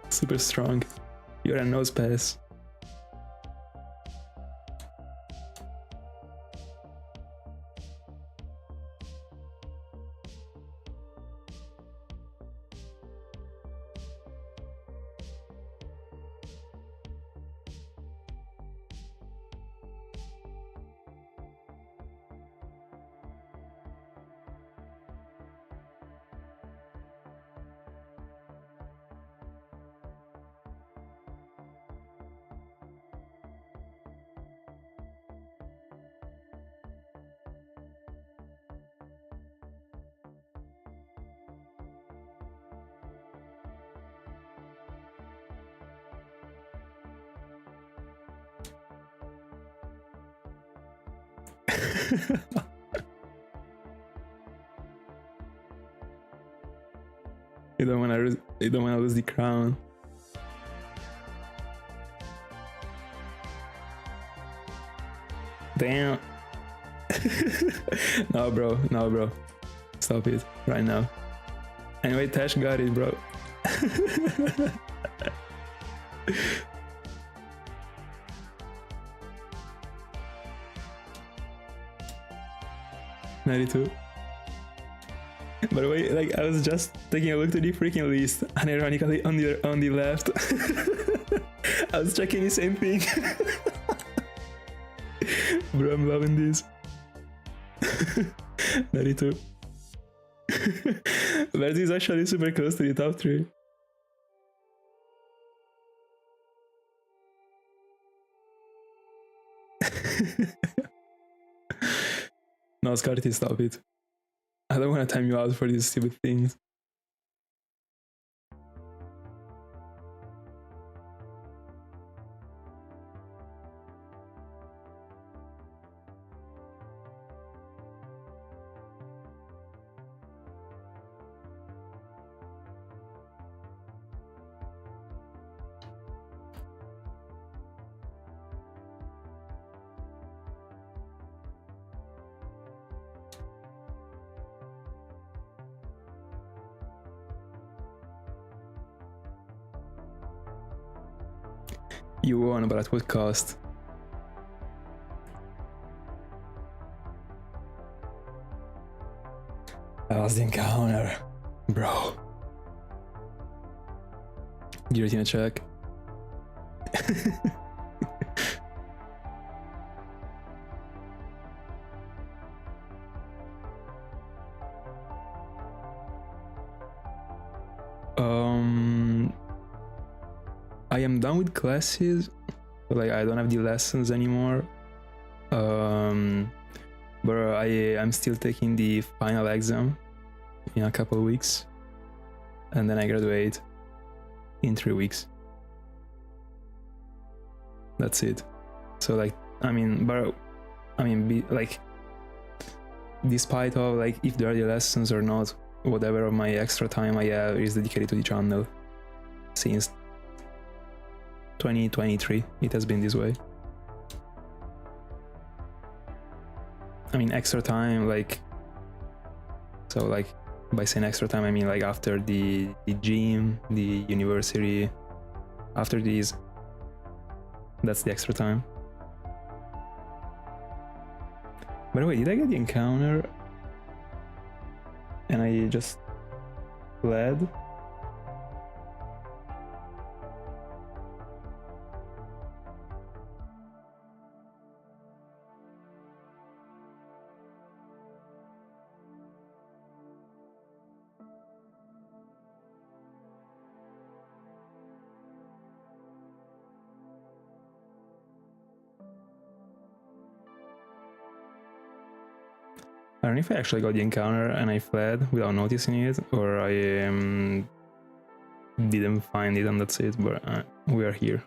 Super strong. You're a nose pass. You don't wanna lose the crown. Damn. No, bro. No, bro. Stop it right now. Anyway, Tash got it, bro. 92. By the way, like, I was just taking a look to the freaking list, and ironically on the left, I was checking the same thing. Bro, I'm loving this. 92. Verzi is actually super close to the top 3. No, Scarty, stop it. I don't want to time you out for these stupid things. You won, but at what cost? I lost the encounter, bro. Giratina check. I am done with classes, like I don't have the lessons anymore, but I'm still taking the final exam in a couple of weeks, and then I graduate in 3 weeks. That's it. So like, like, despite of like if there are the lessons or not, whatever of my extra time I have is dedicated to the channel since 2023. It has been this way. I mean, extra time, like, so like by saying extra time I mean like after the gym, the university, after these, that's the extra time. By the way, did I get the encounter and I just fled? I don't know if I actually got the encounter and I fled without noticing it, or I didn't find it and that's it, but we are here.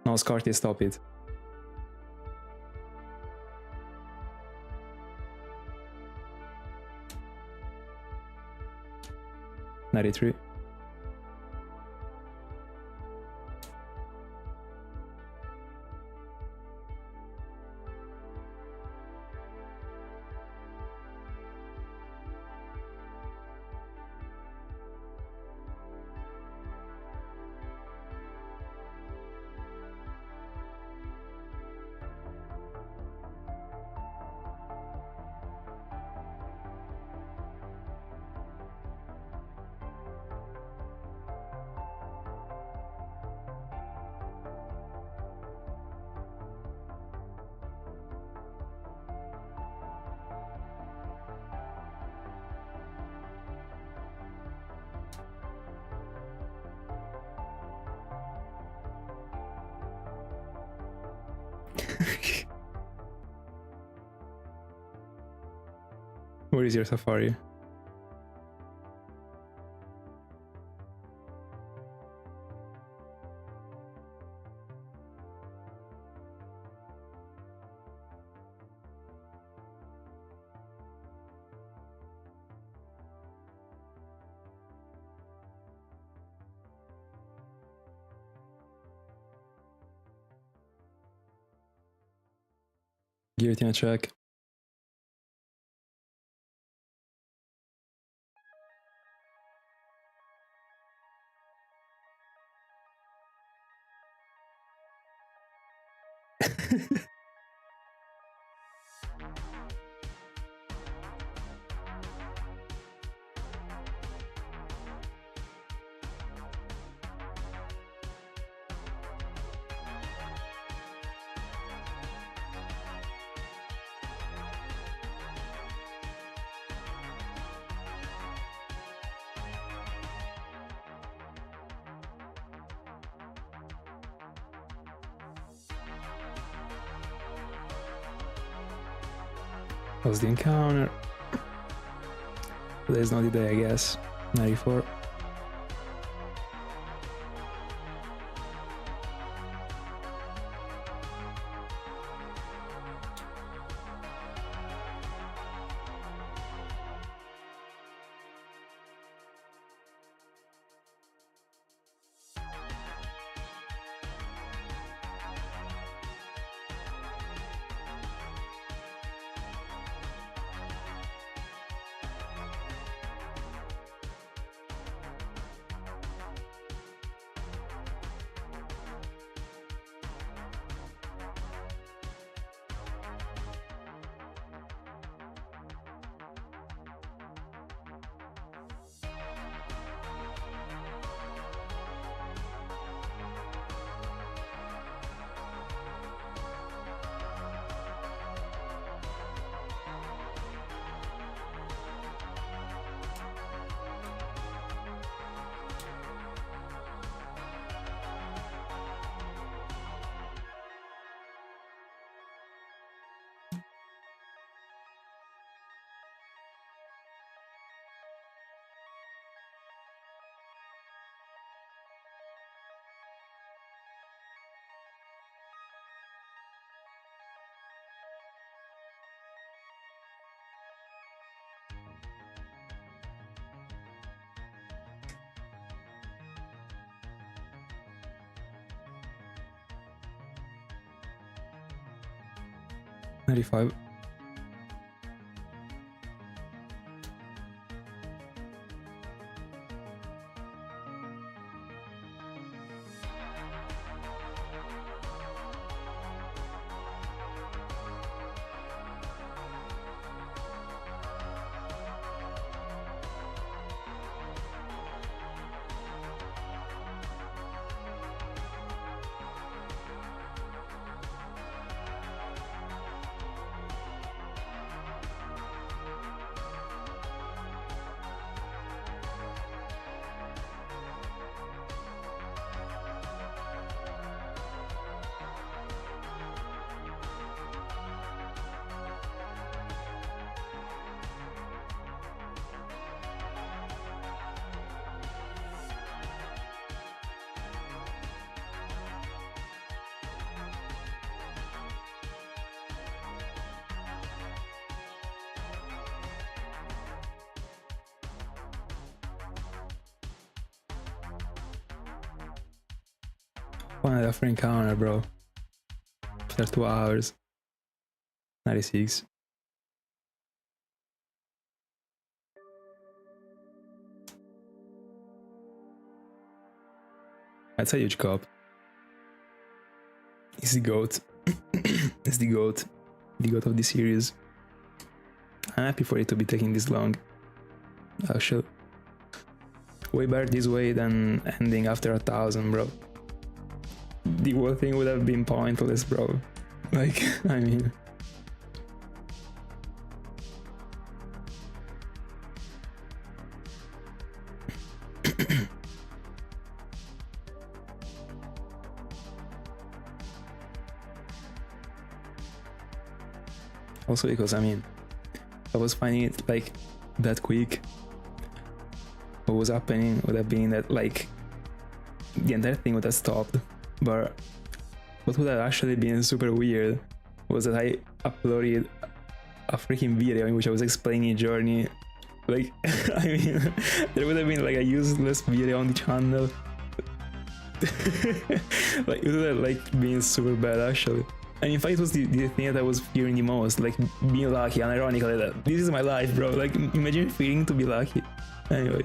No, Scarty, stop it. $93. Where is your safari? Giratina check. Was the encounter? Today's not the day, I guess. 94. $95. 1.5 encounter, bro. After 2 hours. 96. That's a huge cop. He's the GOAT. It's the GOAT. The GOAT of the series. I'm happy for it to be taking this long. Actually. Way better this way than ending after 1,000, bro. The whole thing would have been pointless, bro. Like, I mean... Also because, I mean, I was finding it, like, that quick. What was happening would have been that, like, the entire thing would have stopped. But what would have actually been super weird was that I uploaded a freaking video in which I was explaining journey. Like, I mean, there would have been like a useless video on the channel. Like, it would have like been super bad actually. And in fact, it was the thing that I was fearing the most, like being lucky, and ironically that this is my life, bro. Like, imagine fearing to be lucky. Anyway,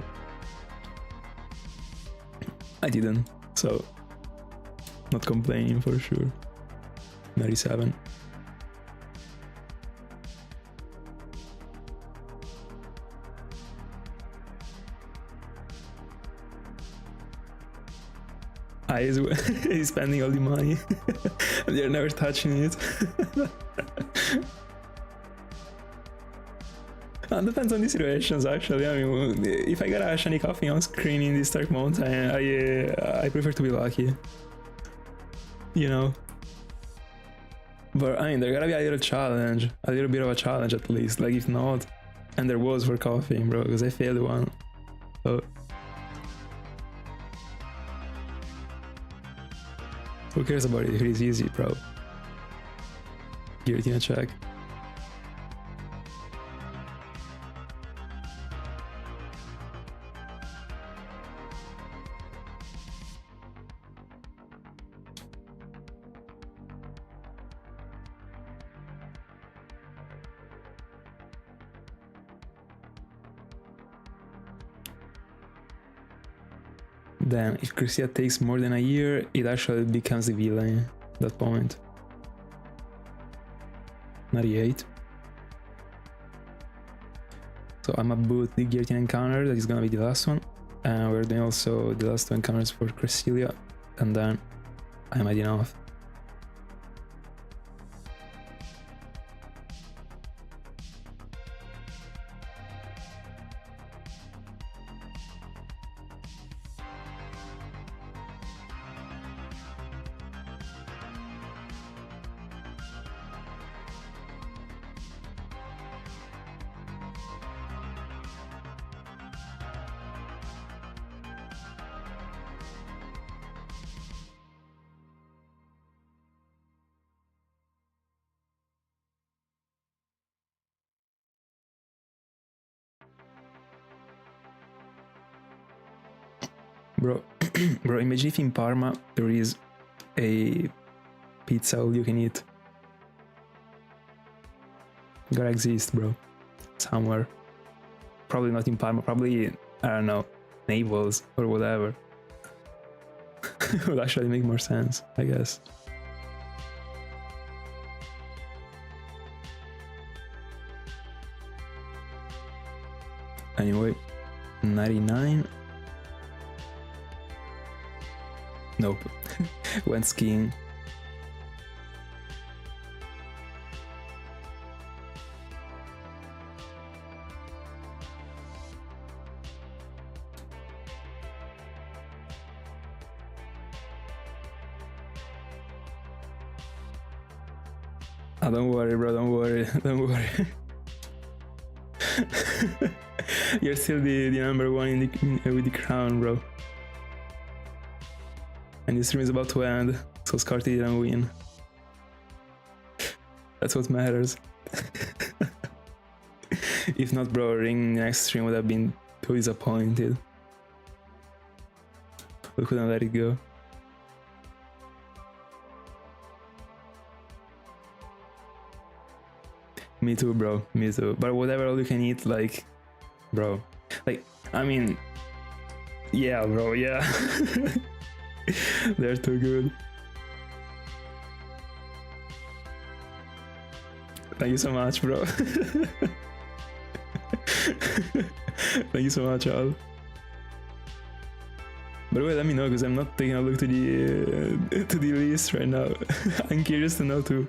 I didn't, so not complaining for sure. 97. He's spending all the money. They're never touching it. It depends on the situations actually. I mean, if I got a shiny coffee on screen in this Dark Mountain, I prefer to be lucky. You know. But I mean, there gotta be a little challenge, a little bit of a challenge at least. Like, if not, and there was for coffee, bro, because I failed one. So. Who cares about it if it is easy, bro? Giratina check. Then, if Cresselia takes more than a year, it actually becomes the villain at that point. 98. So I'm about the Giratina encounter, that is gonna be the last one. And we're doing also the last two encounters for Cresselia, and then I'm heading off. Bro, bro, imagine if in Parma there is a pizza all you can eat. Gotta exist, bro. Somewhere. Probably not in Parma, probably, I don't know, Naples or whatever. Would actually make more sense, I guess. Anyway, 99. Nope. Went skiing. Oh, don't worry, bro, don't worry, don't worry. You're still the number one with the crown, bro. And the stream is about to end, so Scarty didn't win. That's what matters. If not, bro, Ring next stream would have been too disappointed. We couldn't let it go. Me too, bro. Me too. But whatever all you can eat, like, bro. Like, I mean, yeah, bro, yeah. They're too good. Thank you so much, bro. Thank you so much, Al. By the way, let me know, because I'm not taking a look to the list right now. I'm curious to know too.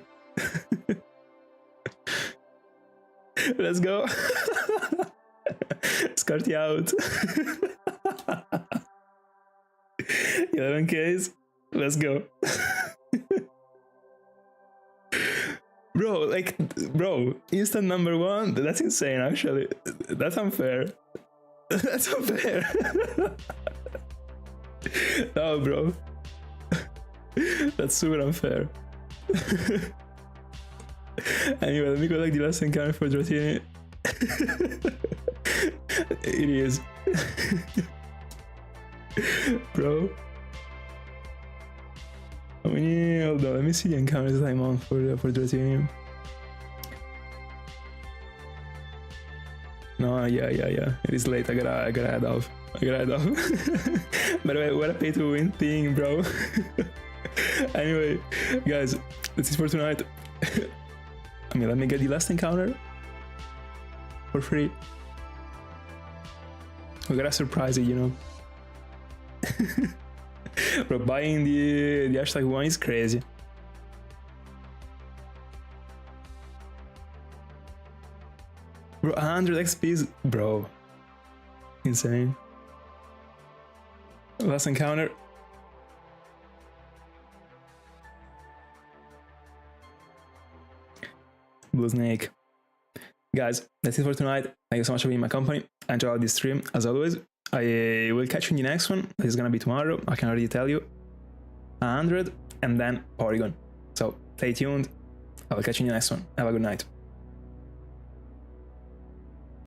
Let's go. Scarty out. 11 Ks. Let's go. Bro, instant number 1? That's insane, actually. That's unfair. That's unfair. No, bro. That's super unfair. Anyway, let me collect the last encounter for Dratini. It is. Bro. How many? Hold on, let me see the encounters I'm on for Dratini. No, yeah. It is late. I gotta head off. By the way, what a pay to win thing, bro. Anyway, guys, that's it for tonight. I mean, let me get the last encounter for free. We gotta surprise it, you know. Bro, buying the #1 is crazy. Bro, 100 XPs, bro. Insane. Last encounter. Blue Snake. Guys, that's it for tonight. Thank you so much for being in my company. I enjoyed this stream, as always. I will catch you in the next one. This is gonna be tomorrow. I can already tell you. 100 and then Porygon. So stay tuned. I will catch you in the next one. Have a good night.